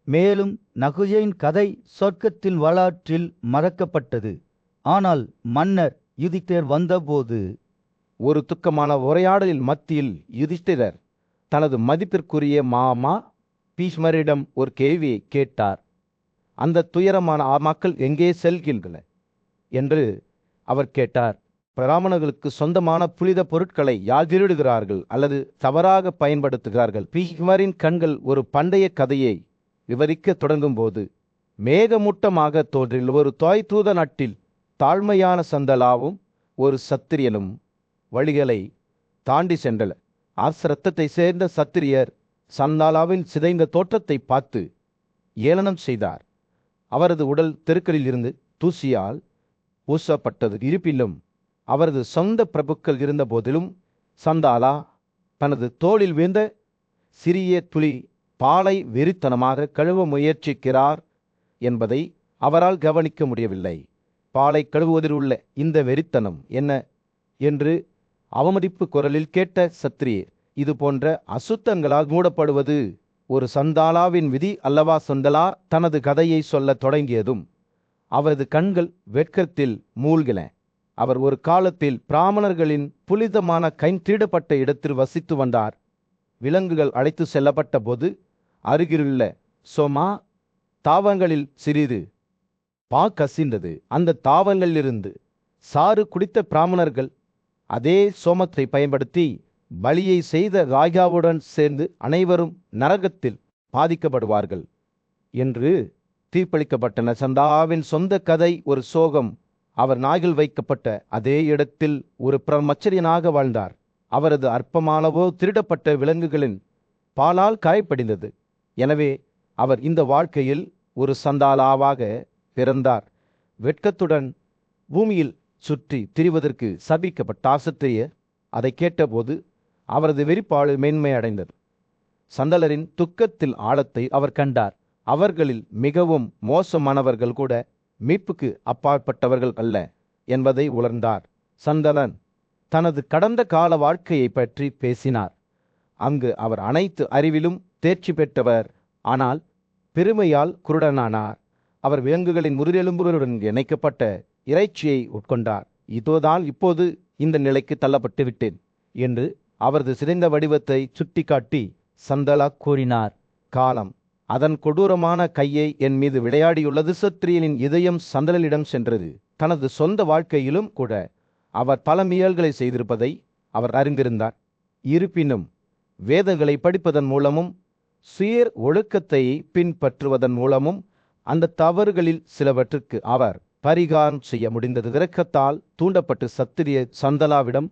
மேலும் நகுஷையின் கதை சொர்க்கத்தின் வரலாற்றில் மறக்கப்பட்டது. ஆனால் மன்னர் யுதிஷ்டிரர் வந்தபோது ஒரு துக்கமான உரையாடலின் மத்தியில் யுதிஷ்டிரர் தனது மதிப்பிற்குரிய மாமா பீஷ்மரிடம் ஒரு கேள்வியை கேட்டார். அந்த துயரமான ஆமாக்கள் எங்கே செல்கின்றன என்று அவர் கேட்டார். பிராமணர்களுக்கு சொந்தமான புனித பொருட்களை யார் திருடுகிறார்கள் அல்லது தவறாக பயன்படுத்துகிறார்கள்? பீஷ்மரின் கண்கள் ஒரு பண்டைய கதையை விவரிக்க தொடங்கும் போது மேகமூட்டமாக தோன்றில் ஒரு தாய் தூத நாட்டில் தாழ்மையான சந்தலாவும் ஒரு சத்திரியனும் வழிகளை தாண்டி சென்றனர். ஆசிரத்தத்தை சேர்ந்த சத்திரியர் சந்தாலாவின் சிதைந்த தோற்றத்தை பார்த்து ஏளனம் செய்தார். அவரது உடல் தெருக்களில் இருந்து தூசியால் பூசப்பட்டது. இருப்பினும் அவரது சொந்த பிரபுக்கள் இருந்த போதிலும் சந்தாலா தனது தோளில் வீழ்ந்த சிறிய துளி பாலை வெறித்தனமாக கழுவ முயற்சிக்கிறார் என்பதை அவரால் கவனிக்க முடியவில்லை. பாலை கழுவுவதில் உள்ள இந்த வெறித்தனம் என்ன என்று அவமதிப்பு குரலில் கேட்ட சத்திரியர், இது போன்ற அசுத்தங்களால் மூடப்படுவது ஒரு சந்தாலாவின் விதி அல்லவா? சந்தலா தனது கதையை சொல்லத் தொடங்கியதும் அவரது கண்கள் வெட்கத்தில் மூழ்கின. அவர் ஒரு காலத்தில் பிராமணர்களின் புனிதமான திருடப்பட்ட இடத்தில் வசித்து வந்தார். விலங்குகள் அழைத்து செல்லப்பட்ட போது அருகிலுள்ள சோமா தாவங்களில் சிறிது கசிந்தது. அந்த தாவங்களிலிருந்து சாறு குடித்த பிராமணர்கள் அதே சோமத்தை பயன்படுத்தி பலியை செய்த ராஜாவுடன் சேர்ந்து அனைவரும் நரகத்தில் பாதிக்கப்படுவார்கள் என்று தீர்ப்பளிக்கப்பட்டன. சந்தாவின் சொந்த கதை ஒரு சோகம். அவர் நாய்கள் வைக்கப்பட்ட அதே இடத்தில் ஒரு பிரம்மச்சரியனாக வாழ்ந்தார். அவரது அற்பமானவோ திருடப்பட்ட விலங்குகளின் பாலால் காயப்படிந்தது. எனவே அவர் இந்த வாழ்க்கையில் ஒரு சந்தாலாவாக பிறந்தார். வெட்கத்துடன் பூமியில் சுற்றி திரிவதற்கு சபிக்கப்பட்ட சத்திரியர் அதை கேட்டபோது அவரது வெறிப்பாடு மேன்மை அடைந்தது. சந்தலரின் துக்கத்தில் ஆழத்தை அவர் கண்டார். அவர்களில் மிகவும் மோசமானவர்கள் கூட மீட்புக்கு அப்பாற்பட்டவர்கள் அல்ல என்பதை உணர்ந்தார். சந்தலன் தனது கடந்த கால வாழ்க்கையை பற்றி பேசினார். அங்கு அவர் அனைத்து அறிவிலும் தேர்ச்சி பெற்றவர், ஆனால் பெருமையால் குருடனானார். அவர் விலங்குகளின் முதுகெலும்புகளுடன் இணைக்கப்பட்ட இறைச்சியை உட்கொண்டார். இதோதான் இப்போது இந்த நிலைக்கு தள்ளப்பட்டு விட்டேன் என்று அவரது சிதைந்த வடிவத்தை சுட்டிக்காட்டி சந்தலா கூறினார். காலம் அதன் கொடூரமான கையை என் மீது விளையாடியுள்ளது. சத்திரியனின் இதயம் சந்தலனிடம் சென்றது. தனது சொந்த வாழ்க்கையிலும் கூட அவர் பல மீறல்களை செய்திருப்பதை அவர் அறிந்திருந்தார். இருப்பினும் வேதங்களை படிப்பதன் மூலமும் சுய ஒழுக்கத்தை பின்பற்றுவதன் மூலமும் அந்த தவறுகளில் சிலவற்றுக்கு அவர் பரிகாரம் செய்ய முடிந்தது. இரக்கத்தால் தூண்டப்பட்டு சத்திரிய சந்தலாவிடம்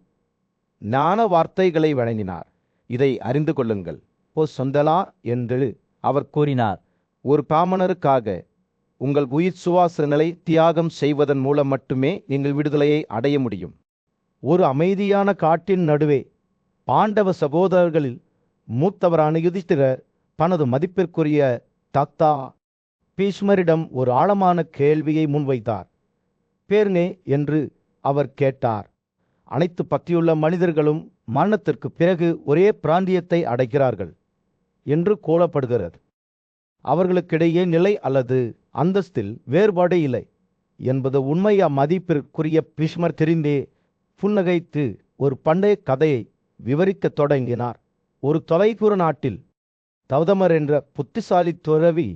ஞான வார்த்தைகளை வழங்கினார். இதை அறிந்து கொள்ளுங்கள் ஓ சந்தலா என்று அவர் கூறினார். ஒரு பிராமணருக்காக உங்கள் உயிர் சுவாசங்களை தியாகம் செய்வதன் மூலம் மட்டுமே நீங்கள் விடுதலையை அடைய முடியும். ஒரு அமைதியான காட்டின் நடுவே பாண்டவ சகோதரர்களில் மூத்தவரான யுதிஷ்டிரர் தனது மதிப்பிற்குரிய தாத்தா பீஷ்மரிடம் ஒரு ஆழமான கேள்வியை முன்வைத்தார். பேர்னே என்று அவர் கேட்டார். அனைத்து பக்தியுள்ள மனிதர்களும் மரணத்திற்கு பிறகு ஒரே பிராந்தியத்தை அடைக்கிறார்கள் என்று கூறப்படுகிறது. அவர்களுக்கிடையே நிலை அல்லது அந்தஸ்தில் வேறுபாடு இல்லை என்பது உண்மையா? மதிப்பிற்குரிய பீஷ்மர் தெரிந்தே புன்னகைத்து ஒரு பண்டைய கதையை விவரிக்கத் தொடங்கினார். ஒரு தொலைதூர நாட்டில் கௌதமர் என்ற புத்திசாலி துறவி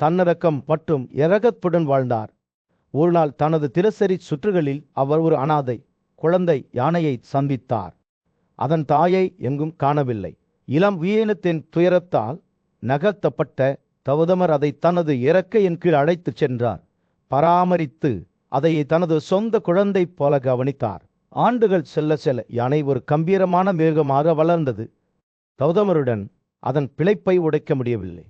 தன்னடக்கம் மற்றும் இரக்கத்துடன் வாழ்ந்தார். ஒரு நாள் தனது தினசரி சுற்றுகளில் அவர் ஒரு அனாதை குழந்தை யானையை சந்தித்தார். அதன் தாயை எங்கும் காணவில்லை. இளம் வீணத்தின் துயரத்தால் நகர்த்தப்பட்ட கௌதமர் அதை தனது இறக்கையின் கீழ் அழைத்துச் சென்றார். பராமரித்து அதை தனது சொந்த குழந்தை போல கவனித்தார். ஆண்டுகள் செல்ல செல்ல யானை ஒரு கம்பீரமான மிருகமாக வளர்ந்தது. கௌதமருடன் அதன் பிழைப்பை உடைக்க முடியவில்லை.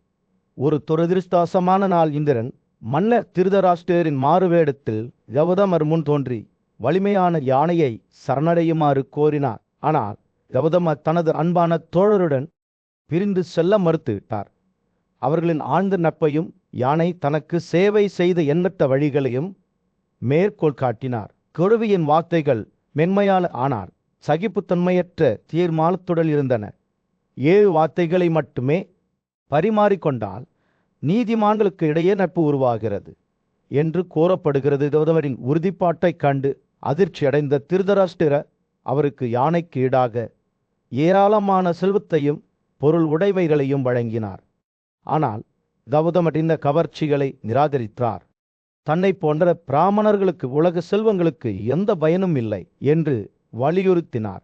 ஒரு துரதிருஷ்டாசமான நாள் இந்திரன் மன்னர் திருதராஷ்டிரரின் மாறுவேடத்தில் கௌதமர் முன் தோன்றி வலிமையான யானையை சரணடையுமாறு கோரினார். ஆனால் கௌதமர் தனது அன்பான தோழருடன் பிரிந்து செல்ல மறுத்துவிட்டார். அவர்களின் ஆழ்ந்த நட்பையும் யானை தனக்கு சேவை செய்த எண்ணற்ற வழிகளையும் மேற்கோள் காட்டினார். குருவியின் வார்த்தைகள் மென்மையான ஆனால் சகிப்புத்தன்மையற்ற தீர்மானத்துடன் இருந்தன. 7 வார்த்தைகளை மட்டுமே பரிமாறிக்கொண்டால் நீதிமான்களுக்கு இடையே நட்பு உருவாகிறது என்று கூறப்படுகிறது. கௌதமரின் உறுதிப்பாட்டைக் கண்டு அதிர்ச்சியடைந்த திருதராஷ்டிரர் அவருக்கு யானைக்கு ஈடாக ஏராளமான செல்வத்தையும் பொருள் உடைமைகளையும் வழங்கினார். ஆனால் கௌதமர் இந்த கவர்ச்சிகளை நிராகரித்தார். தன்னை போன்ற பிராமணர்களுக்கு உலக செல்வங்களுக்கு எந்த பயனும் இல்லை என்று வலியுறுத்தினார்.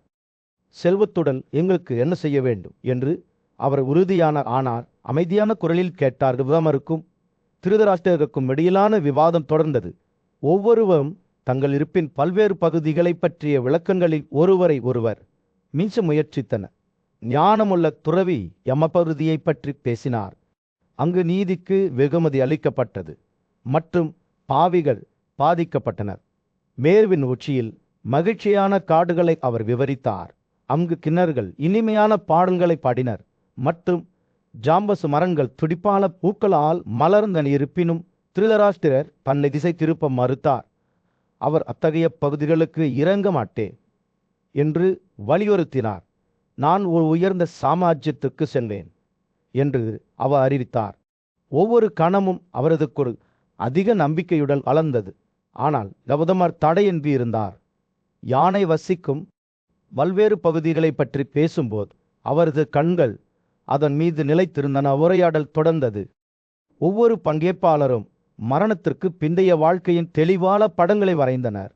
செல்வத்துடன் எங்களுக்கு என்ன செய்ய வேண்டும் என்று அவர் உறுதியான ஆனால் அமைதியான குரலில் கேட்டார். கௌதமருக்கும் திருதராஷ்டிரருக்கும் இடையிலான விவாதம் தொடர்ந்தது. ஒவ்வொருவரும் தங்கள் இருப்பின் பல்வேறு பகுதிகளை பற்றிய விளக்கங்களில் ஒருவரை ஒருவர் மிஞ்ச முயற்சித்தனர். ஞானமுள்ள துறவி யமபகுதியை பற்றி பேசினார். அங்கு நீதிக்கு வெகுமதி அளிக்கப்பட்டது மற்றும் பாவிகள் பாதிக்கப்பட்டனர். மேருவின் உச்சியில் மகிழ்ச்சியான காடுகளை அவர் விவரித்தார். அங்கு கிணறுகள் இனிமையான பாடல்களை பாடினர் மற்றும் ஜாம்பசு மரங்கள் துடிப்பான பூக்களால் மலர்ந்த இருப்பினும் திருதராஷ்டிரர் தன்னை திசை திருப்ப மறுத்தார். அவர் அத்தகைய பகுதிகளுக்கு இறங்க மாட்டேன் என்று வலியுறுத்தினார். நான் ஒரு உயர்ந்த சாம்ராஜ்யத்துக்கு சென்றேன் என்று அவர் அறிவித்தார். ஒவ்வொரு கணமும் அவரது ஒரு அதிக நம்பிக்கையுடன் வளர்ந்தது. ஆனால் கௌதமர் தடையின்றி இருந்தார். யானை வசிக்கும் பல்வேறு பகுதிகளை பற்றி பேசும்போது அவரது கண்கள் அதன் மீது நிலைத்திருந்தன. உரையாடல் தொடர்ந்தது. ஒவ்வொரு பங்கேற்பாளரும் மரணத்திற்கு பிந்தைய வாழ்க்கையின் தெளிவான படங்களை வரைந்தனர்.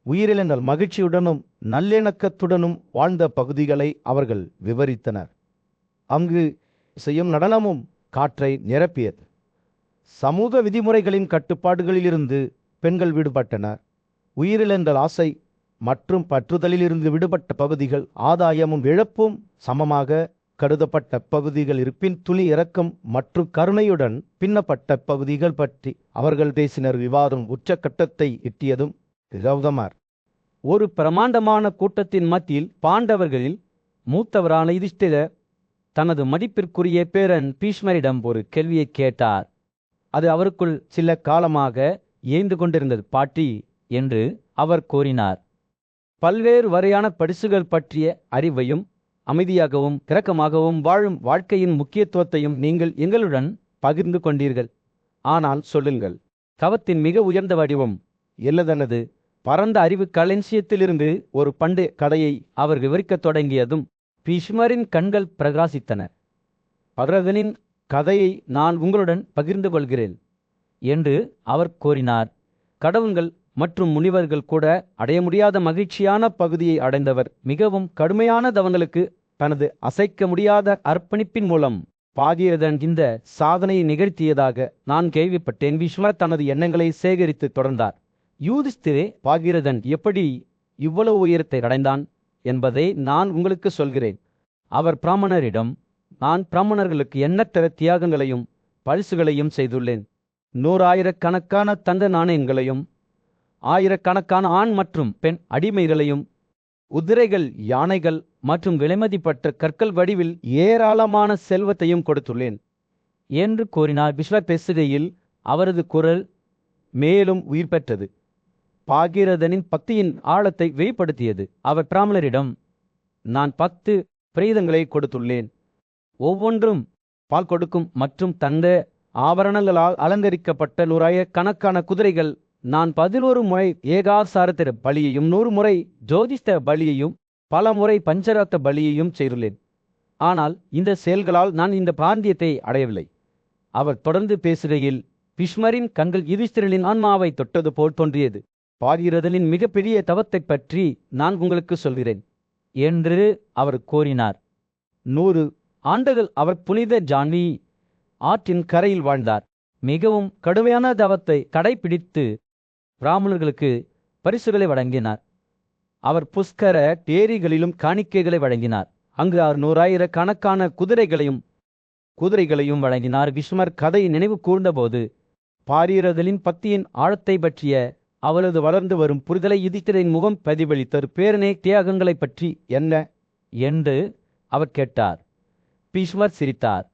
உயிரினங்கள் மகிழ்ச்சியுடனும் நல்லிணக்கத்துடனும் வாழ்ந்த பகுதிகளை அவர்கள் விவரித்தனர். அங்கு செய்யும் நடனமும் காற்றை நிரப்பியது. சமூக விதிமுறைகளின் கட்டுப்பாடுகளிலிருந்து பெண்கள் விடுபட்டனர். உயிரிழந்தல் ஆசை மற்றும் பற்றுதலிலிருந்து விடுபட்ட பகுதிகள் ஆதாயமும் இழப்பும் சமமாக கருதப்பட்ட பகுதிகள் இருப்பின் துளி இரக்கம் மற்றும் கருணையுடன் பின்னப்பட்ட பகுதிகள் பற்றி அவர்கள் பேசினர். விவாதம் உச்சக்கட்டத்தை எட்டியதும் கௌதமர் ஒரு பிரமாண்டமான கூட்டத்தின் மத்தியில் பாண்டவர்களில் மூத்தவரான யுதிஷ்டிரர் தனது மதிப்பிற்குரிய பேரன் பீஷ்மரிடம் ஒரு கேள்வியை கேட்டார். அது அவருக்குள் சில காலமாக ஏய்ந்து கொண்டிருந்தது. பாட்டி என்று அவர் கூறினார். பல்வேறு வகையான பரிசுகள் பற்றிய அறிவையும் அமைதியாகவும் இரக்கமாகவும் வாழும் வாழ்க்கையின் முக்கியத்துவத்தையும் நீங்கள் எங்களுடன் பகிர்ந்து கொண்டீர்கள். ஆனால் சொல்லுங்கள், தவத்தின் மிக உயர்ந்த வடிவம் எல்லதனது பரந்த அறிவு களஞ்சியத்திலிருந்து ஒரு பண்டைய கதையை அவர் விவரிக்கத் தொடங்கியதும் பீஷ்மரின் கண்கள் பிரகாசித்தன. பரதனின் கதையை நான் உங்களுடன் பகிர்ந்து கொள்கிறேன் என்று அவர் கூறினார். கடவுள்கள் மற்றும் முனிவர்கள் கூட அடைய முடியாத மகிழ்ச்சியான பகுதியை அடைந்தவர். மிகவும் கடுமையான தவங்களுக்கு தனது அசைக்க முடியாத அர்ப்பணிப்பின் மூலம் பாகீரதன் இந்த சாதனையை நிகழ்த்தியதாக நான் கேள்விப்பட்டேன். பீஷ்மர் தனது எண்ணங்களை சேகரித்து தொடர்ந்தார். யூதிஷ்டிரே, பாகீரதன் எப்படி இவ்வளவு உயரத்தை அடைந்தான் என்பதை நான் உங்களுக்கு சொல்கிறேன். அவர் பிராமணரிடம், நான் பிராமணர்களுக்கு எண்ணற்ற தியாகங்களையும் பரிசுகளையும் செய்துள்ளேன். 100,000கணக்கான தங்க நாணயங்களையும் 1000கணக்கான ஆண் மற்றும் பெண் அடிமைகளையும் குதிரைகள், யானைகள் மற்றும் விலைமதிப்பற்ற கற்கள் வடிவில் ஏராளமான செல்வத்தையும் கொடுத்துள்ளேன் என்று கூறினார். பீஷ்மர் பேசுகையில் அவரது குரல் மேலும் உயிர் பெற்றது. பாகீரதனின் பக்தியின் ஆழத்தை வெளிப்படுத்தியது. அவர் பிராமணரிடம், நான் 10 பிரேதங்களை கொடுத்துள்ளேன். ஒவ்வொன்றும் பால் கொடுக்கும் மற்றும் தந்த ஆபரணங்களால் அலங்கரிக்கப்பட்ட 100,000கணக்கான குதிரைகள். நான் 11 முறை ஏகாசாரத்திர பலியையும் 100 முறை ஜோதிஷ்ட பலியையும் பல முறை பஞ்சராத்த பலியையும் செய்துள்ளேன். ஆனால் இந்த செயல்களால் நான் இந்த பிராந்தியத்தை அடையவில்லை. அவர் தொடர்ந்து பேசுகையில் பீஷ்மரின் கண்கள் யுதிஷ்டிரனின் ஆன்மாவை தொட்டது போல் தோன்றியது. பாகீரதனின் மிகப்பெரிய தவத்தை பற்றி நான் உங்களுக்கு சொல்கிறேன் என்று அவர் கூறினார். 100 ஆண்டுகள் அவர் புனித ஜான்வி ஆற்றின் கரையில் வாழ்ந்தார். மிகவும் கடுமையான தவத்தை கடைபிடித்து பிராமணர்களுக்கு பரிசுகளை வழங்கினார். அவர் புஷ்கர ஏரிகளிலும் காணிக்கைகளை வழங்கினார். அங்கு 600,000 கணக்கான குதிரைகளையும் வழங்கினார். விஸ்மர் கதையை நினைவு கூர்ந்தபோது பாரீரதலின் பக்தியின் ஆழத்தை பற்றிய அவளது வளர்ந்து வரும் புரிதலை யுதிஷ்டிரரின் முகம் பிரதிபலித்தார். பேரனே, தியாகங்களைப் பற்றி என்ன என்று அவர் கேட்டார். பீஷ்மர் சிரித்தார்.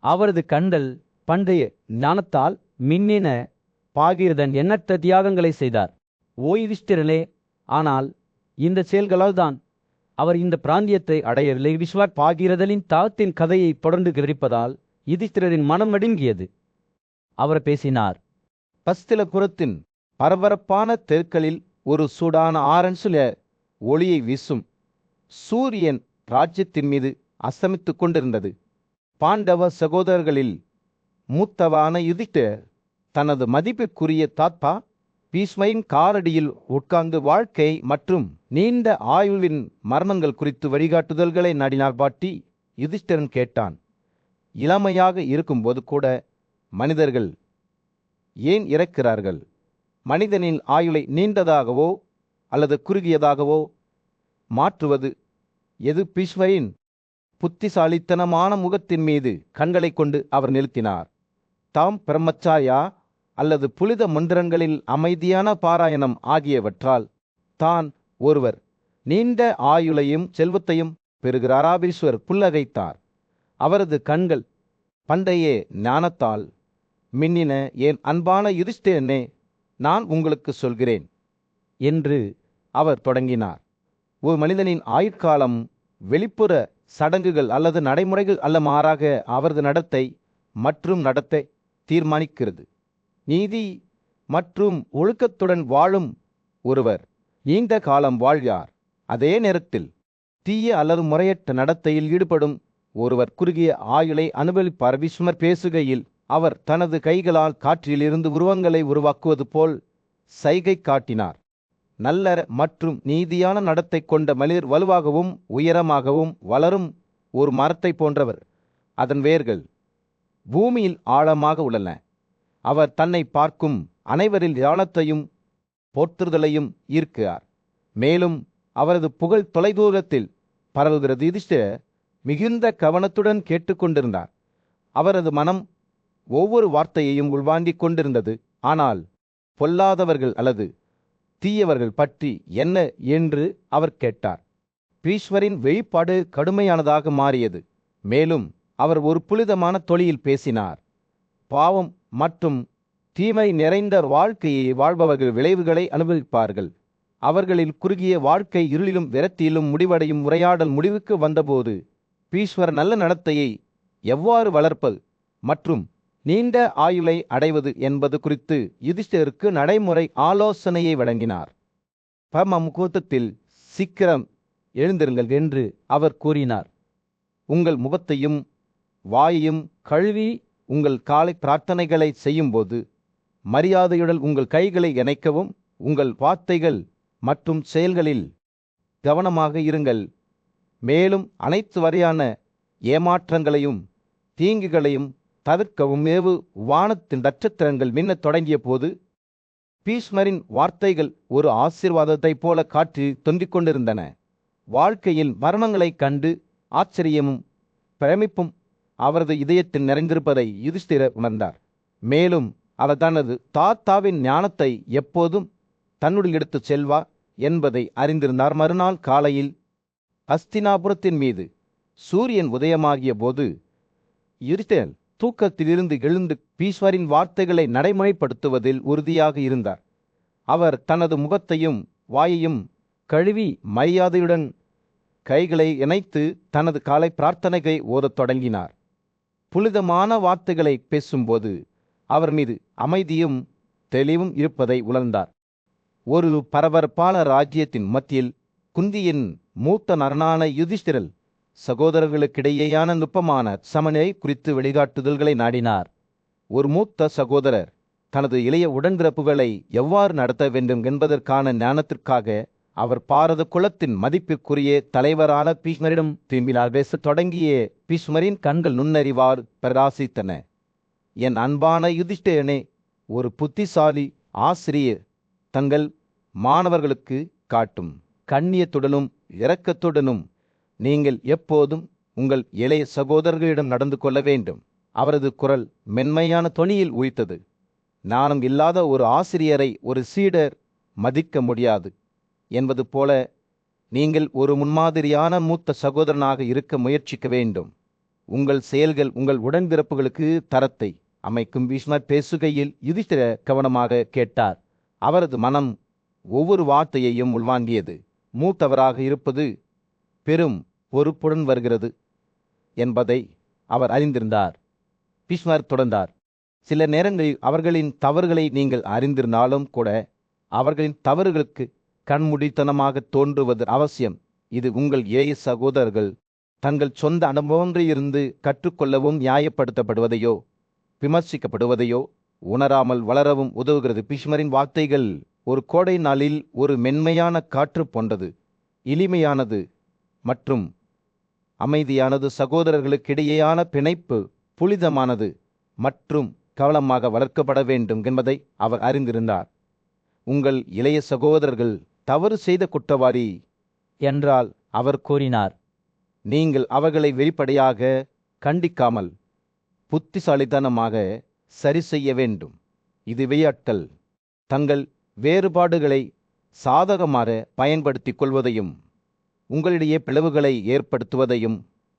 அவரது கண்கள் பண்டைய ஞானத்தால் மின்னின. பாகீரதன் எண்ணற்ற தியாகங்களை செய்தார், ஓ யுதிஷ்டிரனே. ஆனால் இந்த செயல்களால் தான் அவர் இந்த பிராந்தியத்தை அடையவில்லை. விஸ்வர் பாகீரதலின் தாகத்தின் கதையை தொடர்ந்து கிரகிப்பதால் யுதிஷ்டிரரின் மனம் நடுங்கியது. அவர் பேசினார். பஸ்திலபுரத்தின் பரபரப்பான தெருக்களில் ஒரு சூடான ஆரஞ்சுல ஒளியை வீசும் சூரியன் ராஜ்யத்தின் மீது அஸ்தமித்துக் கொண்டிருந்தது. பாண்டவ சகோதரர்களில் மூத்தவான யுதிஷ்டிரர் தனது மதிப்பிற்குரிய தாத்தா பீஷ்மரின் காலடியில் உட்கார்ந்து வாழ்க்கை மற்றும் நீண்ட ஆயுளின் மர்மங்கள் குறித்து வழிகாட்டுதல்களை நாடினார். பாட்டி, யுதிஷ்டிரன் கேட்டான். இளமையாக இருக்கும்போது கூட மனிதர்கள் ஏன் இறக்கிறார்கள்? மனிதனின் ஆயுளை நீண்டதாகவோ அல்லது குறுகியதாகவோ மாற்றுவது எது? பீஷ்மரின் புத்திசாலித்தனமான முகத்தின் மீது கண்களை கொண்டு அவர் நிறுத்தினார். தாம் பிரம்மச்சாரியா அல்லது புனித மந்திரங்களில் அமைதியான பாராயணம் ஆகியவற்றால் தான் ஒருவர் நீண்ட ஆயுளையும் செல்வத்தையும் பெறுகிறாரா? பீஷ்மர் புல்லகைத்தார். அவரது கண்கள் பண்டைய ஞானத்தால் மின்னின. என் அன்பான யுதிஷ்டிரனே, நான் உங்களுக்கு சொல்கிறேன் என்று அவர் தொடங்கினார். ஒரு மனிதனின் ஆயுட்காலம் வெளிப்புற சடங்குகள் அல்லது நடைமுறைகள் அல்ல, மாறாக அவரது நடத்தை மற்றும் நடத்தை தீர்மானிக்கிறது. நீதி மற்றும் ஒழுக்கத்துடன் வாழும் ஒருவர் நீண்ட காலம் வாழ்கிறார். அதே நேரத்தில் தீய அல்லது முறையற்ற நடத்தையில் ஈடுபடும் ஒருவர் குறுகிய ஆயுளை அனுபவிப்பார். விஸ்மர் பேசுகையில் அவர் தனது கைகளால் காற்றிலிருந்து உருவங்களை உருவாக்குவது போல் சைகை காட்டினார். நல்ல மற்றும் நீதியான நடத்தை கொண்ட மனிதர் வலுவாகவும் உயரமாகவும் வளரும் ஒரு மரத்தை போன்றவர். அதன் வேர்கள் பூமியில் ஆழமாக உள்ளன. அவர் தன்னை பார்க்கும் அனைவரில் ஞானத்தையும் போற்றுதலையும் ஈர்க்கிறார். மேலும் அவரது புகழ் தொலைதூரத்தில் பரவுகிறது. யுதிஷ்டிரர் மிகுந்த கவனத்துடன் கேட்டுக்கொண்டிருந்தார். அவரது மனம் ஒவ்வொரு வார்த்தையையும் உள்வாங்கிக் கொண்டிருந்தது. ஆனால் பொல்லாதவர்கள் அல்லது தீயவர்கள் பற்றி என்ன என்று அவர் கேட்டார். பீஷ்மரின் வெளிப்பாடு கடுமையானதாக மாறியது. மேலும் அவர் ஒரு புனிதமான தொனியில் பேசினார். பாவம் மற்றும் தீமை நிறைந்த வாழ்க்கையை வாழ்பவர்கள் விளைவுகளை அனுபவிப்பார்கள். அவர்களில் குறுகிய வாழ்க்கை இருளிலும் விரக்தியிலும் முடிவடையும். உரையாடல் முடிவுக்கு வந்தபோது பீஷ்மர் நல்ல நடத்தையை எவ்வாறு வளர்ப்பது மற்றும் நீண்ட ஆயுளை அடைவது என்பது குறித்து யுதிஷ்டிரருக்கு நடைமுறை ஆலோசனையை வழங்கினார். பரம முகூர்த்தத்தில் சீக்கிரம் எழுந்திருங்கள் என்று அவர் கூறினார். உங்கள் முகத்தையும் வாயையும் கழுவி உங்கள் காலை பிரார்த்தனைகளை செய்யும்போது மரியாதையுடன் உங்கள் கைகளை இணைக்கவும். உங்கள் வார்த்தைகள் மற்றும் செயல்களில் கவனமாக இருங்கள். மேலும் அனைத்து வகையான ஏமாற்றங்களையும் தீங்குகளையும் தவிர்க்கவும். ஏவு வானத்தின் நட்சத்திரங்கள் மின்னத் தொடங்கிய போது பீஷ்மரின் வார்த்தைகள் ஒரு ஆசீர்வாதத்தைப் போல காற்றில் தொங்கிக் கொண்டிருந்தன. வாழ்க்கையில் மர்மங்களைக் கண்டு ஆச்சரியமும் பிரமிப்பும் அவரது இதயத்தில் நிறைந்திருப்பதை யுதிஷ்டிரர் உணர்ந்தார். மேலும் அவர் தனது தாத்தாவின் ஞானத்தை எப்போதும் தன்னுடன் எடுத்துச் செல்வார் என்பதை அறிந்திருந்தார். மறுநாள் காலையில் ஹஸ்தினாபுரத்தின் மீது சூரியன் உதயமாகிய போது யுதிஷ்டிரர் தூக்கத்திலிருந்து எழுந்து பீஷ்மரின் வார்த்தைகளை நடைமுறைப்படுத்துவதில் உறுதியாக இருந்தார். அவர் தனது முகத்தையும் வாயையும் கழுவி மரியாதையுடன் கைகளை இணைத்து தனது காலை பிரார்த்தனைகளை ஓதத் தொடங்கினார். புனிதமான வார்த்தைகளை பேசும்போது அவர் மீது அமைதியும் தெளிவும் இருப்பதை உணர்ந்தார். ஒரு பரபரப்பான ராஜ்யத்தின் மத்தியில் குந்தியின் மூத்த நரனான யுதிஷ்டிரர் சகோதரர்களுக்கிடையேயான நுட்பமான சமநிலை குறித்து வழிகாட்டுதல்களை நாடினார். ஒரு மூத்த சகோதரர் தனது இளைய உடன்பிறப்புகளை எவ்வாறு நடத்த வேண்டும் என்பதற்கான ஞானத்திற்காக அவர் பாரத குலத்தின் மதிப்பிற்குரிய தலைவரான பீஷ்மரிடம் திரும்பினார். பேசத் தொடங்கிய பீஷ்மரின் கண்கள் நுண்ணறிவார் பிரகாசித்தன. என் அன்பான யுதிஷ்டிரனே, ஒரு புத்திசாலி ஆசிரியர் தங்கள் மாணவர்களுக்கு காட்டும் கண்ணியத்துடனும் இரக்கத்துடனும் நீங்கள் எப்போதும் உங்கள் இளைய சகோதரர்களிடம் நடந்து கொள்ள வேண்டும். அவரது குரல் மென்மையான தொனியில் உயிர்த்தது. நாணம் இல்லாத ஒரு ஆசிரியரை ஒரு சீடர் மதிக்க முடியாது என்பது போல நீங்கள் ஒரு முன்மாதிரியான மூத்த சகோதரனாக இருக்க முயற்சிக்க வேண்டும். உங்கள் செயல்கள் உங்கள் உடன்பிறப்புகளுக்கு தரத்தை அமைக்கும். பீஷ்மர் பேசுகையில் யுதிஷ்டிர கவனமாக கேட்டார். அவரது மனம் ஒவ்வொரு வார்த்தையையும் உள்வாங்கியது. மூத்தவராக இருப்பது பெரும் பொறுப்புடன் வருகிறது என்பதை அவர் அறிந்திருந்தார். பீஷ்மர் தொடர்ந்தார். சில நேரங்களில் அவர்களின் தவறுகளை நீங்கள் அறிந்திருந்தாலும் கூட அவர்களின் தவறுகளுக்கு கண்மூடித்தனமாக தோன்றுவது அவசியம். இது உங்கள் இளைய சகோதரர்கள் தங்கள் சொந்த அனுபவங்களிலிருந்து கற்றுக்கொள்ளவும் நியாயப்படுத்தப்படுவதையோ விமர்சிக்கப்படுவதையோ உணராமல் வளரவும் உதவுகிறது. பீஷ்மரின் வார்த்தைகள் ஒரு கோடை நாளில் ஒரு மென்மையான காற்று போன்றது. எளிமையானது மற்றும் அமைதியானது. சகோதரர்களுக்கிடையேயான பிணைப்பு புனிதமானது மற்றும் கவனமாக வளர்க்கப்பட வேண்டும் என்பதை அவர் அறிந்திருந்தார். உங்கள் இளைய சகோதரர்கள் தவறு செய்த குற்றவாளி என்றால் அவர் கூறினார். நீங்கள் அவர்களை வெளிப்படையாக கண்டிக்காமல் புத்திசாலித்தனமாக சரி செய்ய வேண்டும். இது விளையாட்கள் தங்கள் வேறுபாடுகளை சாதகமாக பயன்படுத்திக் கொள்வதையும் உங்களிடையே பிளவுகளை ஏற்படுத்துவதையும்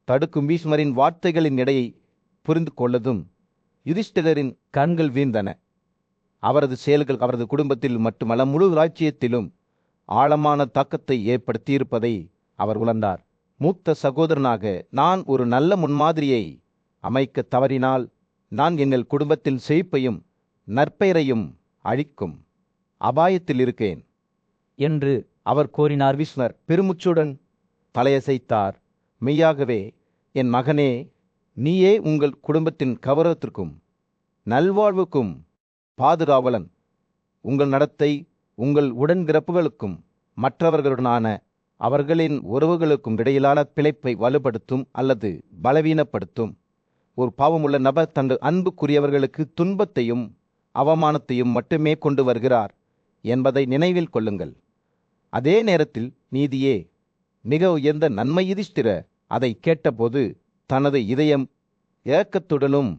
தடுக்கும். பீஷ்மரின் வார்த்தைகளின் இடையை புரிந்து கொள்ளதும் யுதிஷ்டிரரின் கண்கள் வீழ்ந்தன. அவரது செயல்கள் அவரது குடும்பத்தில் மட்டுமல்ல முழு ராஜ்யத்திலும் ஆழமான தாக்கத்தை ஏற்படுத்தியிருப்பதை அவர் உணர்ந்தார். மூத்த சகோதரனாக நான் ஒரு நல்ல முன்மாதிரியை அமைக்க தவறினால் நான் எங்கள் குடும்பத்தில் செழிப்பையும் நற்பெயரையும் அழிக்கும் அபாயத்தில் இருக்கேன் என்று அவர் கூறினார். பீஷ்மர் பெருமுச்சுடன் தலையசைத்தார். மெய்யாகவே என் மகனே, நீயே உங்கள் குடும்பத்தின் கௌரவத்திற்கும் நல்வாழ்வுக்கும் பாதுகாவலன். உங்கள் நடத்தை உங்கள் உடன்பிறப்புகளுக்கும் மற்றவர்களுடனான அவர்களின் உறவுகளுக்கும் இடையிலான பிணைப்பை வலுப்படுத்தும் அல்லது பலவீனப்படுத்தும். ஒரு பாவமுள்ள நபர் தங்கள் அன்புக்குரியவர்களுக்கு துன்பத்தையும் அவமானத்தையும் மட்டுமே கொண்டு வருகிறார் என்பதை நினைவில் கொள்ளுங்கள். அதே நேரத்தில் நீதியே மிக உயர்ந்த நன்மை. யுதிஷ்டிர அதை கேட்டபோது தனது இதயம் ஏக்கத்துடனும்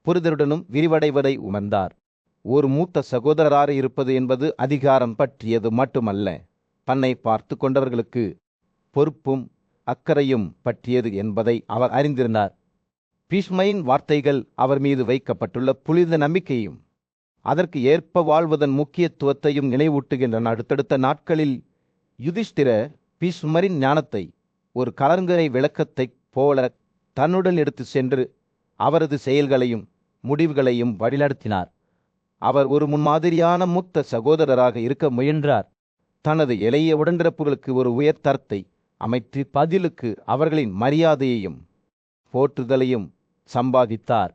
புரிதலுடனும் விரிவடைவதை உணர்ந்தார். ஒரு மூத்த சகோதரராக இருப்பது என்பது அதிகாரம் பற்றியது மட்டுமல்ல, தன்னை பார்த்து கொண்டவர்களுக்கு பொறுப்பும் அக்கறையும் பற்றியது என்பதை அவர் அறிந்திருந்தார். பீஷ்மரின் வார்த்தைகள் அவர் மீது வைக்கப்பட்டுள்ள புனித நம்பிக்கையும் அதற்கு ஏற்ப வாழ்வதன் முக்கியத்துவத்தையும் நினைவூட்டுகின்றன. அடுத்தடுத்த நாட்களில் யுதிஷ்டிர பீஷ்மரின் ஞானத்தை ஒரு கலங்கரை விளக்கத்தைப் போல தன்னுடன் எடுத்து சென்று அவரது செயல்களையும் முடிவுகளையும் வழிநடத்தினார். அவர் ஒரு முன்மாதிரியான மூத்த சகோதரராக இருக்க முயன்றார். தனது இளைய உடன்பிறப்புகளுக்கு ஒரு உயர்தரத்தை அமைத்து பதிலுக்கு அவர்களின் மரியாதையையும் போற்றுதலையும் சம்பாதித்தார்.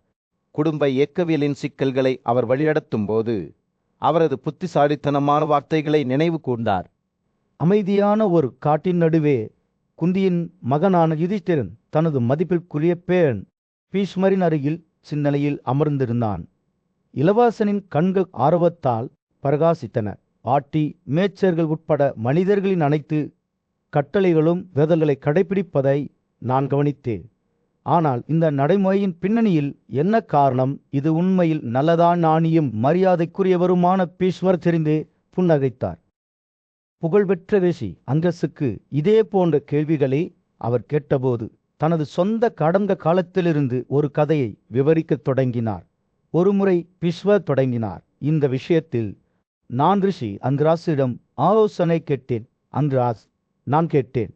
குடும்ப இயக்கவியலின் சிக்கல்களை அவர் வழிநடத்தும் போது அவரது புத்திசாலித்தனமான வார்த்தைகளை நினைவு கூர்ந்தார். அமைதியான ஒரு காட்டின் நடுவே குந்தியின் மகனான யுதிஷ்டிரன் தனது மதிப்பிற்குரிய பேரன் பீஷ்மரின் அருகில் சிந்தனையில் அமர்ந்திருந்தான். இளவரசனின் கண்கள் ஆர்வத்தால் பிரகாசித்தன. ஆட்டி மேய்ச்சர்கள் உட்பட மனிதர்களின் அனைத்து கட்டளைகளும் விரதங்களை கடைபிடிப்பதை நான் கவனித்தேன். ஆனால் இந்த நடைமுறையின் பின்னணியில் என்ன காரணம்? இது உண்மையில் நல்லதான்? நாணியும் மரியாதைக்குரியவருமான பீஷ்மர் தெரிந்தே புன்னகைத்தார். புகழ்பெற்ற ரிஷி அங்கசுக்கு இதே போன்ற கேள்விகளை அவர் கேட்டபோது தனது சொந்த கடந்த காலத்திலிருந்து ஒரு கதையை விவரிக்கத் தொடங்கினார். ஒருமுறை பீஷ்மர் தொடங்கினார். இந்த விஷயத்தில் நான் ரிஷி அங்கிராசிடம் ஆலோசனை கேட்டேன். அங்கிராஸ், நான் கேட்டேன்,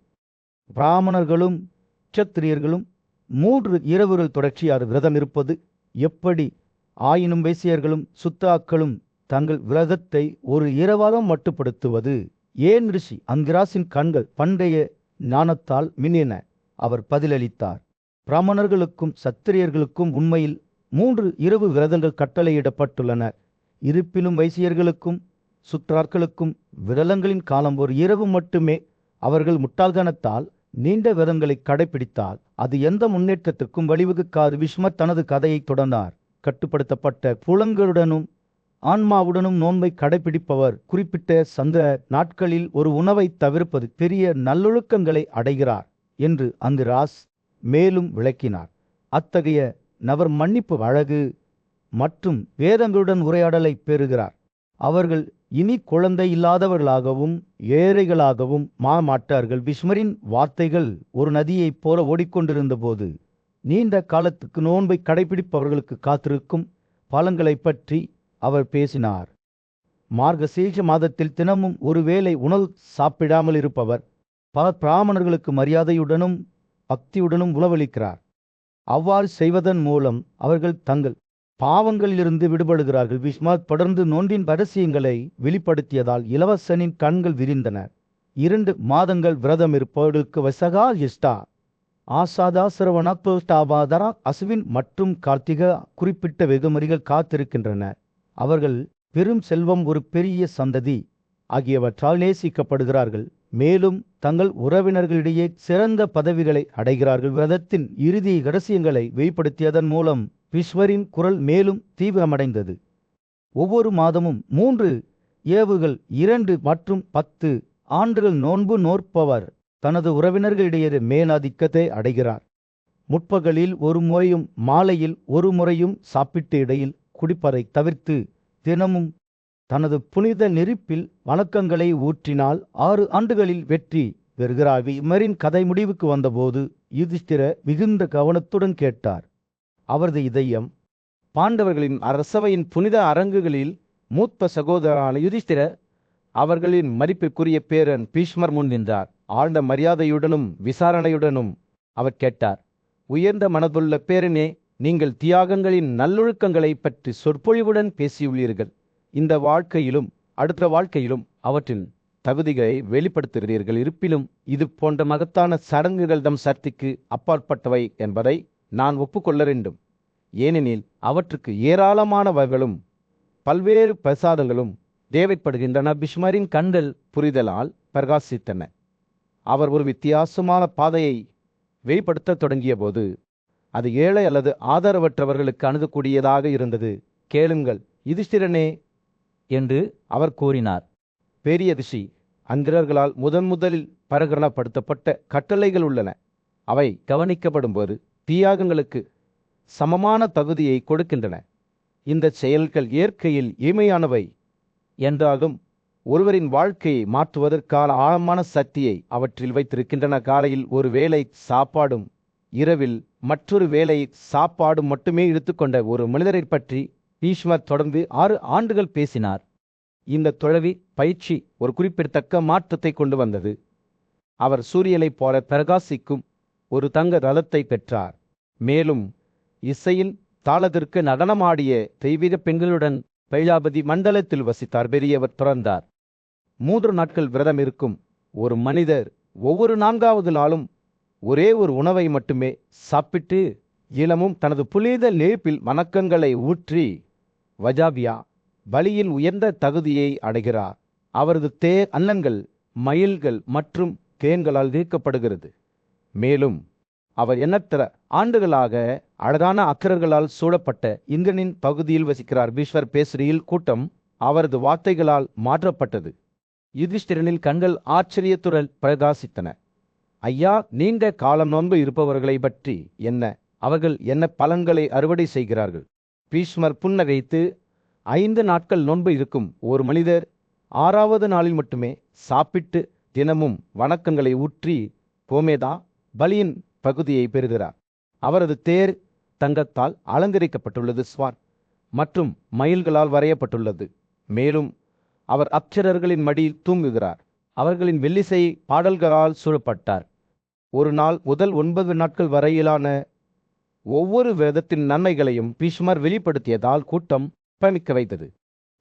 பிராமணர்களும் க்ஷத்திரியர்களும் 3 இரவுகள் தொடர்ச்சியாக விரதம் இருப்பது எப்படி? ஆயினும் வைசியர்களும் சுத்தாக்களும் தங்கள் விரதத்தை ஒரு இரவாக மட்டுப்படுத்துவது ஏன்? ரிஷி அங்கிராசின் கண்கள் பண்டைய ஞானத்தால் மின்னின. அவர் பதிலளித்தார். பிராமணர்களுக்கும் சத்திரியர்களுக்கும் உண்மையில் 3 இரவு விரதங்கள் கட்டளையிடப்பட்டுள்ளன. இருப்பினும் வைசியர்களுக்கும் சுற்றார்களுக்கும் விரலங்களின் காலம் ஒரு இரவு மட்டுமே. அவர்கள் முட்டாள்தனத்தால் நீண்ட விரதங்களை கடைபிடித்தால் அது எந்த முன்னேற்றத்திற்கும் வழிவகுக்காது. பீஷ்மர் தனது கதையை தொடர்ந்தார். கட்டுப்படுத்தப்பட்ட புலன்களுடனும் ஆன்மாவுடனும் நோன்பை கடைபிடிப்பவர் குறிப்பிட்ட சந்த நாட்களில் ஒரு உணவை தவிர்ப்பது பெரிய நல்லொழுக்கங்களை அடைகிறார் என்று அங்கிராஸ் மேலும் விளக்கினார். அத்தகைய நபர் மன்னிப்பு அழகு மற்றும் வேதங்களுடன் உரையாடலை பெறுகிறார். அவர்கள் இனி குழந்தை இல்லாதவர்களாகவும் ஏழைகளாகவும் மாட்டார்கள். பீஷ்மரின் வார்த்தைகள் ஒரு நதியைப் போல ஓடிக்கொண்டிருந்த போது நீண்ட காலத்துக்கு நோன்பை கடைபிடிப்பவர்களுக்கு காத்திருக்கும் பலன்களை பற்றி அவர் பேசினார். மார்கசீர்ஷ மாதத்தில் தினமும் ஒருவேளை உணவு சாப்பிடாமல் இருப்பவர் பல பிராமணர்களுக்கு மரியாதையுடனும் பக்தியுடனும் உணவளிக்கிறார். அவ்வாறு செய்வதன் மூலம் அவர்கள் தங்கள் பாவங்களிலிருந்து விடுபடுகிறார்கள். பீஷ்மர் தொடர்ந்து நோன்பின் ரகசியங்களை வெளிப்படுத்தியதால் இளவரசனின் கண்கள் விரிந்தன. 2 மாதங்கள் விரதம் இருப்பவர்களுக்கு வசகா இஷ்டா ஆசாதா சிரவணாபாதரா அசுவின் மற்றும் கார்த்திகா குறிப்பிட்ட வெகுமதிகள் காத்திருக்கின்றன. அவர்கள் பெரும் செல்வம் ஒரு பெரிய சந்ததி ஆகியவற்றால் நேசிக்கப்படுகிறார்கள். மேலும் தங்கள் உறவினர்களிடையே சிறந்த பதவிகளை அடைகிறார்கள். விரதத்தின் இறுதி ரகசியங்களை வெளிப்படுத்தியதன் மூலம் பீஷ்மரின் குரல் மேலும் தீவிரமடைந்தது. ஒவ்வொரு மாதமும் 3 ஏவுகள் 2 மற்றும் 10 ஆண்டுகள் நோன்பு நோற்பவர் தனது உறவினர்களிடையே மேலாதிக்கத்தை அடைகிறார். முற்பகலில் ஒரு முறையும் மாலையில் ஒரு முறையும் சாப்பிட்டு இடையில் குடிப்பதை தவிர்த்து தினமும் தனது புனித நெருப்பில் வணக்கங்களை ஊற்றினால் 6 ஆண்டுகளில் வெற்றி பெறுகிறார். பீஷ்மரின் கதை முடிவுக்கு வந்தபோது யுதிஷ்டிர மிகுந்த கவனத்துடன் கேட்டார். அவரது இதயம் பாண்டவர்களின் அரசவையின் புனித அரங்குகளில் மூத்த சகோதரரான யுதிஷ்டிர அவர்களின் மதிப்பிற்குரிய பேரன் பீஷ்மர் முன் நின்றார். ஆழ்ந்த மரியாதையுடனும் விசாரணையுடனும் அவர் கேட்டார். உயர்ந்த மனதுள்ள பேரனே, நீங்கள் தியாகங்களின் நல்லொழுக்கங்களை பற்றி சொற்பொழிவுடன் பேசியுள்ளீர்கள். இந்த வாழ்க்கையிலும் அடுத்த வாழ்க்கையிலும் அவற்றின் தகுதிகளை வெளிப்படுத்துகிறீர்கள். இருப்பினும் இது போன்ற மகத்தான சடங்குகள் தம் சக்திக்கு அப்பாற்பட்டவை என்பதை நான் ஒப்புக்கொள்ள வேண்டும். ஏனெனில் அவற்றுக்கு ஏராளமான வகைகளும் பல்வேறு பிரசாதங்களும் தேவைப்படுகின்றன. பீஷ்மரின் கண்கள் புரிதலால் பிரகாசித்தன. அவர் ஒரு வித்தியாசமான பாதையை வெளிப்படுத்த தொடங்கிய போது அது ஏழை அல்லது ஆதரவற்றவர்களுக்கு அணுகக்கூடியதாக இருந்தது. கேளுங்கள் யுதிஷ்டிரனே என்று அவர் கூறினார். பெரிய ரிஷி அந்திரர்களால் முதலில் பிரகடனப்படுத்தப்பட்ட கட்டளைகள் உள்ளன. அவை கவனிக்கப்படும்போது தியாகங்களுக்கு சமமான தகுதியை கொடுக்கின்றன. இந்த செயல்கள் இயற்கையில் எளிமையானவை என்றாலும் ஒருவரின் வாழ்க்கையை மாற்றுவதற்கான ஆழமான சக்தியை அவற்றில் வைத்திருக்கின்றன. காலையில் ஒரு வேளை சாப்பாடும் இரவில் மற்றொரு வேளை சாப்பாடும் மட்டுமே எடுத்துக்கொண்ட ஒரு மனிதரை பற்றி பீஷ்மர் தொடர்ந்து 6 ஆண்டுகள் பேசினார். இந்த துறவி பயிற்சி ஒரு குறிப்பிடத்தக்க மாற்றத்தை கொண்டு வந்தது. அவர் சூரியனைப் போல பிரகாசிக்கும் ஒரு தங்க ரதத்தை பெற்றார். மேலும் இசையின் தாளத்திற்கு நடனமாடிய தெய்வீக பெண்களுடன் பைலாபதி மண்டலத்தில் வசித்தார். பெரியவர் தொடர்ந்தார். 3 நாட்கள் விரதம் இருக்கும் ஒரு மனிதர் ஒவ்வொரு 4வது நாளும் ஒரே ஒரு உணவை மட்டுமே சாப்பிட்டு இளமும் தனது புனித நெருப்பில் வணக்கங்களை ஊற்றி வஜாபியா பலியில் உயர்ந்த தகுதியை அடைகிறார். அவரது தேர் அன்னங்கள் மயில்கள் மற்றும் தேன்களால் தீர்க்கப்படுகிறது. மேலும் அவர் எண்ணற்ற ஆண்டுகளாக அழகான அக்கரங்களால் சூழப்பட்ட இந்திரனின் பகுதியில் வசிக்கிறார். பீஷ்மர் பேசுகையில் கூட்டம் அவரது வார்த்தைகளால் மாற்றப்பட்டது. யுதிஷ்டிரனின் கண்கள் ஆச்சரியத்துடன் பிரகாசித்தன. ஐயா, நீண்ட காலம் நோன்பு இருப்பவர்களை பற்றி என்ன? அவர்கள் என்ன பலன்களை அறுவடை செய்கிறார்கள்? பீஷ்மர் புன்னகைத்து 5 நாட்கள் நோன்பு இருக்கும் ஒரு மனிதர் 6வது நாளில் மட்டுமே சாப்பிட்டு தினமும் வணக்கங்களை ஊற்றி கோமேதா பலியின் பகுதியை பெறுகிறார். அவரது தேர் தங்கத்தால் அலங்கரிக்கப்பட்டுள்ளது. ஸ்வார் மற்றும் மயில்களால் வரையப்பட்டுள்ளது. மேலும் அவர் அப்சரர்களின் மடியில் தூங்குகிறார். அவர்களின் வெள்ளிசை பாடல்களால் சூழப்பட்டார். ஒரு நாள் முதல் 9 நாட்கள் வரையிலான ஒவ்வொரு வேதத்தின் நன்மைகளையும் பீஷ்மர் வெளிப்படுத்தியதால் கூட்டம் பிரமிக்க வைத்தது.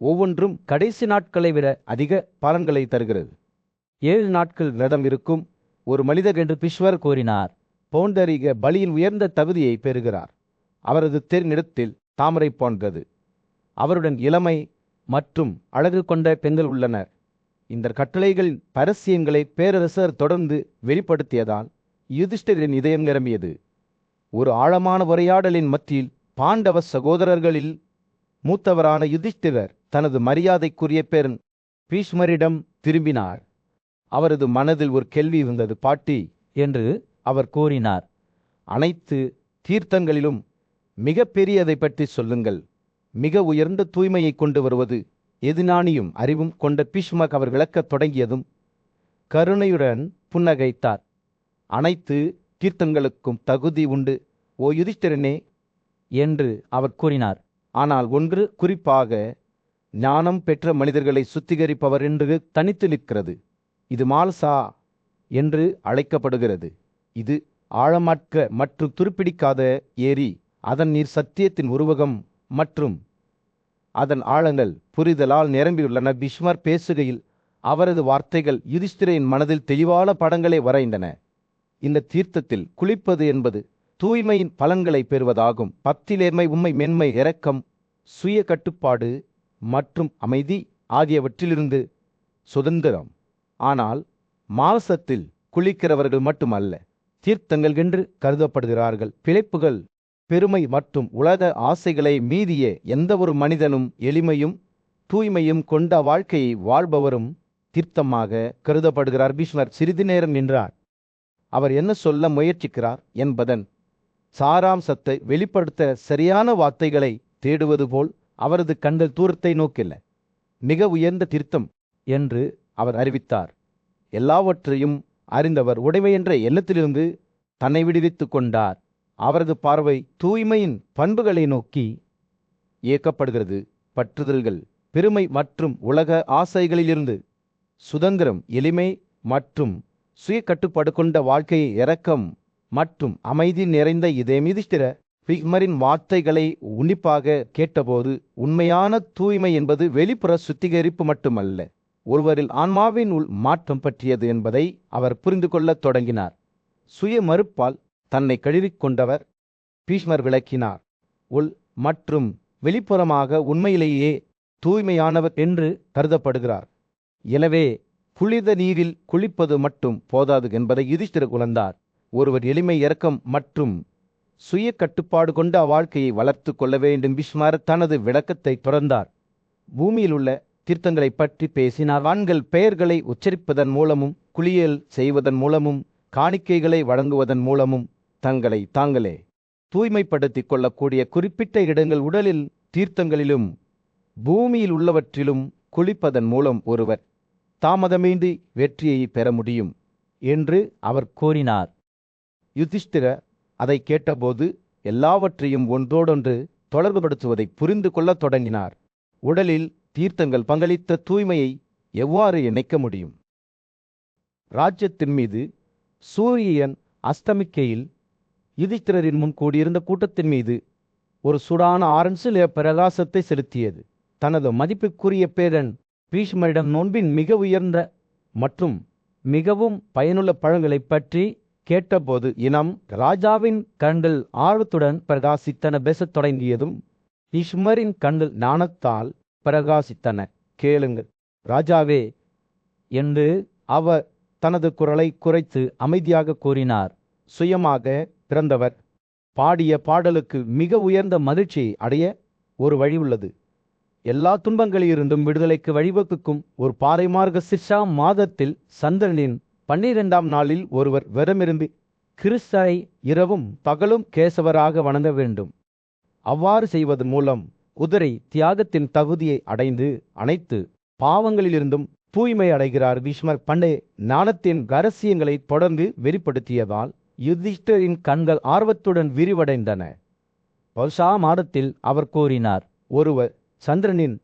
ஒவ்வொன்றும் கடைசி நாட்களை விட அதிக பலன்களை தருகிறது. 7 நாட்கள் விரதம் இருக்கும் ஒரு மனிதர் என்று பீஷ்மர் கூறினார். பௌண்டரிக பலியின் உயர்ந்த தகுதியை பெறுகிறார். அவரது தேர் நிறத்தில் தாமரை போன்றது. அவருடன் இளமை மற்றும் அழகு கொண்ட பெண்கள் உள்ளனர். இந்த கட்டளைகளின் பரசியங்களை பேரரசர் தொடர்ந்து வெளிப்படுத்தியதால் யுதிஷ்டிரின் இதயம் நிரம்பியது. ஒரு ஆழமான உரையாடலின் மத்தியில் பாண்டவ சகோதரர்களில் மூத்தவரான யுதிஷ்டிரர் தனது மரியாதைக்குரிய பேரன் பீஷ்மரிடம் திரும்பினார். அவரது மனதில் ஒரு கேள்வி இருந்தது. பாட்டி, என்று அவர் கூறினார். அனைத்து தீர்த்தங்களிலும் மிக பெரியதை பற்றி சொல்லுங்கள். மிக உயர்ந்த தூய்மையை கொண்டு வருவது எதினானியும் அறிவும் கொண்ட பீஷ்மர் அவர் விளக்கத் தொடங்கியதும் கருணையுடன் புன்னகைத்தார். அனைத்து தீர்த்தங்களுக்கும் தகுதி உண்டு, ஓ யுதிஷ்டிரனே, என்று அவர் கூறினார். ஆனால் ஒன்று குறிப்பாக ஞானம் பெற்ற மனிதர்களை சுத்திகரிப்பவர் என்று தனித்து நிற்கிறது. இது மால்சா என்று அழைக்கப்படுகிறது. இது ஆழமற்ற மற்றும் துருப்பிடிக்காத ஏரி. அதன் நீர் சத்தியத்தின் உருவகம் மற்றும் அதன் ஆழங்கள் புரிதலால் நிரம்பியுள்ளன. பீஷ்மர் பேசுகையில் அவரது வார்த்தைகள் யுதிஷ்டிரின் மனதில் தெளிவான படங்களை வரைந்தன. இந்த தீர்த்தத்தில் குளிப்பது என்பது தூய்மையின் பலன்களை பெறுவதாகும். பக்திலேர்மை, உண்மை, மென்மை, இரக்கம், சுய கட்டுப்பாடு மற்றும் அமைதி ஆகியவற்றிலிருந்து சுதந்திரம். ஆனால் மாம்சத்தில் குளிக்கிறவர்கள் மட்டுமல்ல தீர்த்தங்கள் என்று கருதப்படுகிறார்கள். பிழைப்புகள், பெருமை மற்றும் உலக ஆசைகளை மீறிய எந்த ஒரு மனிதனும் எளிமையும் தூய்மையும் கொண்ட வாழ்க்கையை வாழ்பவரும் தீர்த்தமாக கருதப்படுகிறார். பீஷ்மர் சிறிது நேரம் நின்றார். அவர் என்ன சொல்ல முயற்சிக்கிறார் என்பதன் சாராம்சத்தை வெளிப்படுத்த சரியான வார்த்தைகளை தேடுவது போல் அவரது கண்கள் தூரத்தை நோக்கில்ல. மிக உயர்ந்த தீர்த்தம் என்று அவர் அறிவித்தார். எல்லாவற்றையும் அறிந்தவர் உடைமை என்ற எண்ணத்திலிருந்து தன்னை விடுவித்து கொண்டார். அவரது பார்வை தூய்மையின் பண்புகளை நோக்கி இயக்கப்படுகிறது. பற்றுதல்கள், பெருமை மற்றும் உலக ஆசைகளிலிருந்து சுதந்திரம், எளிமை மற்றும் சுய கட்டுப்பாடு கொண்ட வாழ்க்கையை, இரக்கம் மற்றும் அமைதி நிறைந்த இதயம். யுதிஷ்டிர பீஷ்மரின் வார்த்தைகளை உன்னிப்பாக கேட்டபோது உண்மையான தூய்மை என்பது வெளிப்புற சுத்திகரிப்பு மட்டுமல்ல, ஒருவரில் ஆன்மாவின் உள் மாற்றம் பற்றியது என்பதை அவர் புரிந்து கொள்ளத் தொடங்கினார். சுய மறுப்பால் தன்னை கழுவிக்கொண்டவர் பீஷ்மர் விளக்கினார். உள் மற்றும் வெளிப்புறமாக உண்மையிலேயே தூய்மையானவர் என்று கருதப்படுகிறார். எனவே புனித நீரில் குளிப்பது மட்டும் போதாது என்பதை யுதிஷ்டிரர் உணர்ந்தார். ஒருவர் எளிமை, இரக்கம் மற்றும் சுய கட்டுப்பாடு கொண்ட வாழ்க்கையை வளர்த்து கொள்ள வேண்டும். பீஷ்மர் தனது விளக்கத்தை தொடர்ந்தார். பூமியில் உள்ள தீர்த்தங்களை பற்றி பேசினார். ஆண்கள் பெயர்களை உச்சரிப்பதன் மூலமும், குளியல் செய்வதன் மூலமும், காணிக்கைகளை வழங்குவதன் மூலமும் தங்களை தாங்களே தூய்மைப்படுத்திக் கொள்ளக்கூடிய குறிப்பிட்ட இடங்கள் உடலில் தீர்த்தங்களிலும் பூமியில் உள்ளவற்றிலும் குளிப்பதன் மூலம் ஒருவர் தாமதமின்றி வெற்றியை பெற முடியும் என்று அவர் கூறினார். யுதிஷ்டிர அதை கேட்டபோது எல்லாவற்றையும் ஒன்றோடொன்று தொடர்புபடுத்துவதை புரிந்து கொள்ளத் தொடங்கினார். உடலில் தீர்த்தங்கள் பங்களித்த தூய்மையை எவ்வாறு இணைக்க முடியும்? ராஜ்யத்தின் மீது சூரியன் அஸ்தமிக்கையில் யுதிஷ்டிரரின் முன் கூடியிருந்த கூட்டத்தின் மீது ஒரு சூடான ஆரஞ்சு நிற பிரகாசத்தை செலுத்தியது. தனது மதிப்புக்குரிய பேரன் பீஷ்மரிடம் நோன்பின் மிக உயர்ந்த மற்றும் மிகவும் பயனுள்ள பழங்களைப் பற்றி கேட்டபோது இனம் ராஜாவின் கண்கள் ஆர்வத்துடன் பிரகாசித்தன. பேசத் தொடங்கியதும் பீஷ்மரின் கண்கள் ஞானத்தால் பிரகாசித்தன. கேளுங்கள் ராஜாவே என்று அவர் தனது குரலை குறைத்து அமைதியாக கூறினார். சுயமாக பிறந்தவர் பாடிய பாடலுக்கு மிக உயர்ந்த மகிழ்ச்சியை அடைய ஒரு வழி உள்ளது. எல்லா துன்பங்களிலிருந்தும் விடுதலைக்கு வழிவகுக்கும் ஒரு பாறை மார்க்க சிர்ஷா மாதத்தில் சந்திரனின் 12ஆம் நாளில் ஒருவர் விரமிரும்பி கிறிஸ்தரை இரவும் பகலும் கேசவராக வணங்க வேண்டும். அவ்வாறு செய்வதன் மூலம் குதிரை தியாகத்தின் தகுதியை அடைந்து அனைத்து பாவங்களிலிருந்தும் தூய்மை அடைகிறார். பீஷ்மர் பண்டே ஞானத்தின் ரகசியங்களை தொடர்ந்து வெளிப்படுத்தியதால் யுதிஷ்டிரின் கண்கள் ஆர்வத்துடன் விரிவடைந்தன. பௌஷா மாதத்தில் அவர் கூறினார், ஒருவர் சந்திரனின்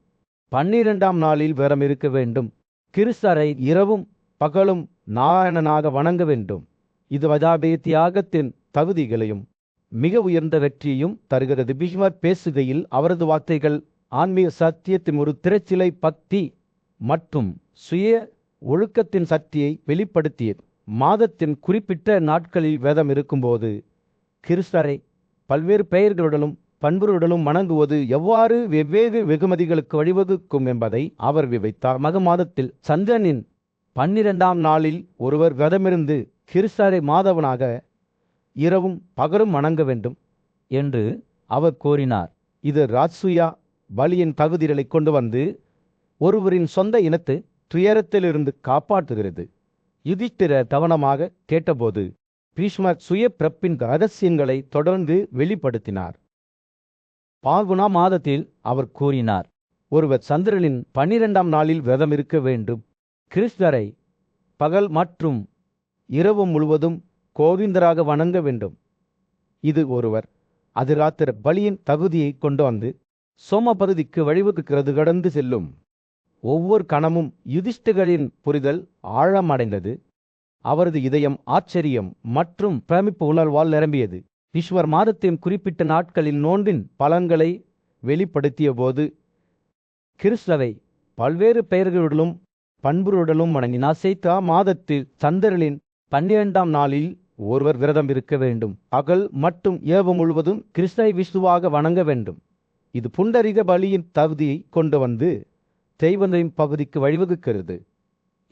12ஆம் நாளில் விரம் இருக்க வேண்டும். கிறிஸ்தரை இரவும் பகலும் நாராயணனாக வணங்க வேண்டும். இது வதாபே தியாகத்தின் தகுதிகளையும் மிக உயர்ந்த வெற்றியையும் தருகிறது. பீஷ்மர் பேசுகையில் அவரது வார்த்தைகள் ஆன்மீக சத்தியத்தின் ஒரு திரைச்சிலை பக்தி மற்றும் சுய ஒழுக்கத்தின் சக்தியை வெளிப்படுத்தியது. மாதத்தின் குறிப்பிட்ட நாட்களில் வேதம் இருக்கும்போது கிறிஸ்தரை பல்வேறு பெயர்களுடனும் பண்புருடலும் வணங்குவது எவ்வாறு வெவ்வேறு வெகுமதிகளுக்கு வழிவகுக்கும் என்பதை அவர் விவைத்தார். மாதத்தில் சந்திரனின் 12ஆம் நாளில் ஒருவர் விரதமிருந்து கிறிஸ்தரை மாதவனாக இரவும் பகலும் வணங்க வேண்டும் என்று அவர் கூறினார். இது ராஜ்சுயா பலியின் தகுதிகளை கொண்டு வந்து ஒருவரின் சொந்த இனத்தை துயரத்திலிருந்து காப்பாற்றுகிறது. யுதிஷ்டிரர் கவனமாக கேட்டபோது பீஷ்மர் சுய பிறப்பின் ரகசியங்களை தொடர்ந்து வெளிப்படுத்தினார். பால்குணா மாதத்தில் அவர் கூறினார், ஒருவர் சந்திரனின் 12ஆம் நாளில் விரதம் இருக்க வேண்டும். கிறிஸ்தரை பகல் மற்றும் இரவு முழுவதும் கோவிந்தராக வணங்க வேண்டும். இது ஒருவர் அதிராத்திர பலியின் தகுதியை கொண்டு வந்து சோமபருதிக்கு வழிவகுக்கிறது. கடந்து செல்லும் ஒவ்வொரு கணமும் யுதிஷ்டிரரின் புரிதல் ஆழமடைந்தது. அவரது இதயம் ஆச்சரியம் மற்றும் பிரமிப்பு உணர்வால் நிரம்பியது. ஈஸ்வர் மாதத்தின் குறிப்பிட்ட நாட்களில் நோன்பின் பலன்களை வெளிப்படுத்திய போது கிறிஸ்தவை பல்வேறு பெயர்களுடனும் பண்புருடலும் வணங்கினார். சைத்தா மாதத்தில் சந்திரனின் 12ஆம் நாளில் ஒருவர் விரதம் இருக்க வேண்டும். பகல் மற்றும் இரவு முழுவதும் கிறிஸ்தை விஷ்ணுவாக வணங்க வேண்டும். இது புண்டரிக பலியின் தகுதியை கொண்டு வந்து தெய்வத்தின் பகுதிக்கு வழிவகுக்கிறது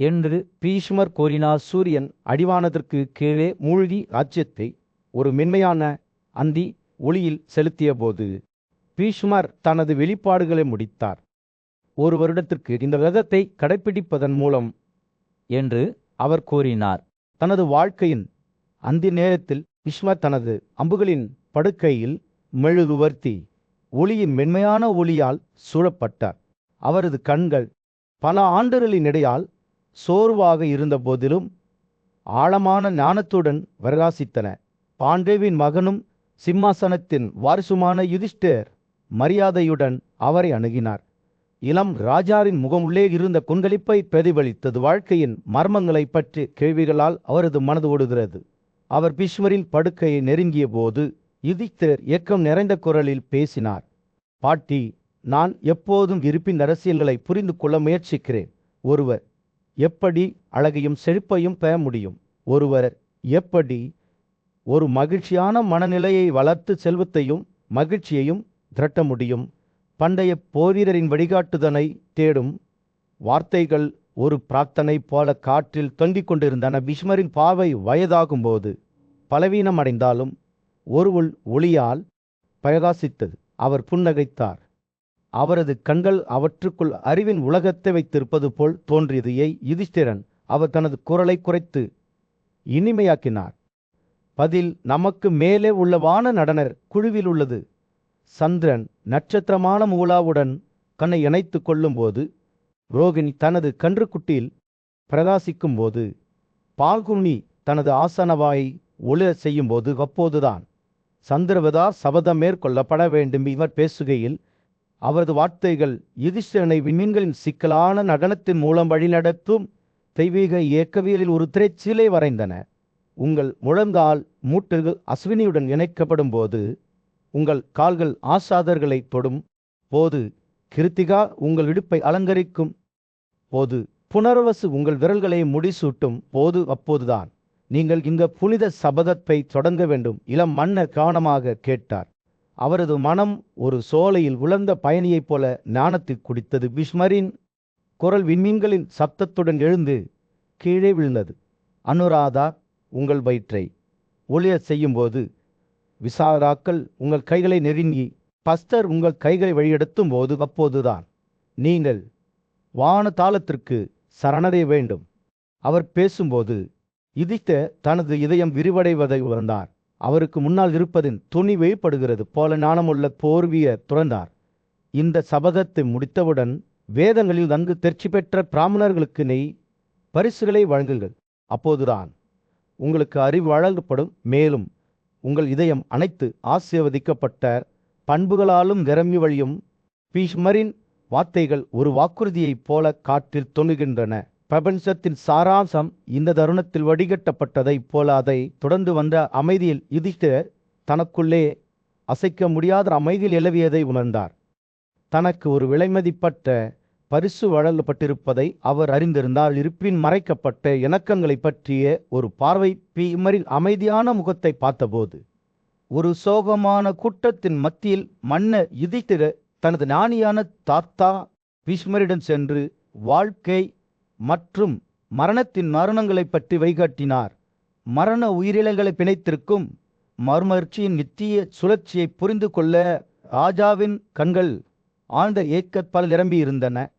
என்று பீஷ்மர் கூறினார். சூரியன் அடிவானத்திற்கு கீழே மூழ்கி ராஜ்யத்தை ஒரு மென்மையான அந்தி ஒளியில் செலுத்திய போது பீஷ்மர் தனது வெளிப்பாடுகளை முடித்தார். ஒரு வருடத்திற்கு இந்த விரதத்தை கடைபிடிப்பதன் மூலம் என்று அவர் கூறினார். தனது வாழ்க்கையின் அந்தி நேரத்தில் பீஷ்மர் தனது அம்புகளின் படுக்கையில் மெழுகுவர்த்தி ஒளியின் மென்மையான ஒளியால் சூழப்பட்டார். அவரது கண்கள் பல ஆண்டுகளின் இடையால் சோர்வாக இருந்த போதிலும் ஆழமான ஞானத்துடன் பிரகாசித்தன. பாண்டேவின் மகனும் சிம்மாசனத்தின் வாரிசுமான யுதிஷ்டிரர் மரியாதையுடன் அவரை அணுகினார். இளம் ராஜாவின் முகம் உள்ளே இருந்த கொந்தளிப்பை பிரதிபலித்தது. வாழ்க்கையின் மர்மங்களை பற்றி கேள்விகளால் அவரது மனது ஓடுகிறது. அவர் பீஷ்மரின் படுக்கையை நெருங்கிய போது யுதிஷ்டிரர் ஏக்கம் நிறைந்த குரலில் பேசினார். பாட்டி, நான் எப்போதும் இருப்பின் ரகசியங்களை புரிந்து கொள்ள முயற்சிக்கிறேன். ஒருவர் எப்படி அழகையும் செழிப்பையும் பெற முடியும்? ஒருவர் எப்படி ஒரு மகிழ்ச்சியான மனநிலையை வளர்த்து செல்வத்தையும் மகிழ்ச்சியையும் திரட்ட முடியும்? பண்டைய போரீரரின் வழிகாட்டுதனை தேடும் வார்த்தைகள் ஒரு பிரார்த்தனை போல காற்றில் தொங்கிக் கொண்டிருந்தன. பீஷ்மரின் பார்வை வயதாகும்போது பலவீனமடைந்தாலும் ஒரு ஒளியால் பிரகாசித்தது. அவர் புன்னகைத்தார். அவரது கண்கள் அவற்றுக்குள் அறிவின் உலகத்தை வைத்திருப்பது போல் தோன்றியது. யுதிஷ்டிரன் அவர் தனது குரலை குறைத்து இனிமையாக்கினார். பதில் நமக்கு மேலே உள்ள வான நடனர் குழுவில் உள்ளது. சந்திரன் நட்சத்திரமான மூலாவுடன் கண்ணை இணைத்து கொள்ளும்போது, ரோகிணி தனது கன்றுக்குட்டியில் பிரகாசிக்கும் போது, பால்குனி தனது ஆசனவாயை ஒளிர செய்யும் போது, அப்போதுதான் சந்திரவதா சபதம் மேற்கொள்ளப்பட வேண்டும். இவர் பேசுகையில் அவரது வார்த்தைகள் யுதிஷ்டிரனை விண்மீன்களின் சிக்கலான நடனத்தின் மூலம் வழிநடத்தும் தெய்வீக இயக்கவியலில் ஒரு திரைச்சீலை வரைந்தன. உங்கள் முழங்கால் மூட்டுகள் அஸ்வினியுடன் இணைக்கப்படும் போது, உங்கள் கால்கள் ஆசாதர்களை தொடும் போது, கிருத்திகா உங்கள் இடுப்பை அலங்கரிக்கும் போது, புனர்வசு உங்கள் விரல்களை முடிசூட்டும் போது, அப்போதுதான் நீங்கள் இந்த புனித சபதத்தை தொடங்க வேண்டும். இளம் மன்னர் கவனமாக கேட்டார். அவரது மனம் ஒரு சோலையில் உலர்ந்த பயணியைப் போல ஞானத்தை குடித்தது. பீஷ்மரின் குரல் விண்மீன்களின் சப்தத்துடன் எழுந்து கீழே விழுந்தது. அனுராதா உங்கள் வயிற்றை ஒளிய செய்யும்போது, விசாராக்கள் உங்கள் கைகளை நெருங்கி, பஸ்தர் உங்கள் கைகளை வழியெடுத்தும் போது, அப்போதுதான் நீங்கள் வான தாளத்திற்கு சரணடைய வேண்டும். அவர் பேசும்போது யுதிஷ்டிரர் தனது இதயம் விரிவடைவதை உணர்ந்தார். அவருக்கு முன்னால் இருப்பதின் துணி வெளிப்படுகிறது போல ஞானமுள்ள போர்வியர் துறந்தார். இந்த சபதத்தை முடித்தவுடன் வேதங்களில் நன்கு தேர்ச்சி பெற்ற பிராமணர்களுக்கு நெய் பரிசுகளை வழங்குங்கள். அப்போதுதான் உங்களுக்கு அறிவு வழங்கப்படும். மேலும் உங்கள் இதயம் அனைத்து ஆசீர்வதிக்கப்பட்ட பண்புகளாலும் நிரம்பி வழியும். பீஷ்மரின் வார்த்தைகள் ஒரு வாக்குறுதியைப் போல காற்றில் தொங்குகின்றன. பிரபஞ்சத்தின் சாராம்சம் இந்த தருணத்தில் வடிகட்டப்பட்டதைப் போல அதை தொடர்ந்து வந்த அமைதியில் யுதிஷ்டிரர் தனக்குள்ளே அசைக்க முடியாத அமைதியில் நிலவியதை உணர்ந்தார். தனக்கு ஒரு விலைமதிப்பட்ட பரிசு வழங்கப்பட்டிருப்பதை அவர் அறிந்திருந்தார். இருப்பின் மறைக்கப்பட்ட இணக்கங்களை பற்றிய ஒரு பார்வை பீஷ்மரின் அமைதியான முகத்தை பார்த்தபோது ஒரு சோகமான கூட்டத்தின் மத்தியில் மன்னர் யுதிஷ்டிரர் தனது ஞானியான தாத்தா பீஷ்மரிடம் சென்று வாழ்க்கை மற்றும் மரணத்தின் மரணங்களைப் பற்றி வழிகாட்டினார். மரண உயிரிழங்களை பிணைத்திருக்கும் மர்மர்ச்சியின் நித்திய சுழற்சியை புரிந்து கொள்ள ராஜாவின் கண்கள் ஆழ்ந்த ஏக்கத்தால் நிரம்பியிருந்தன.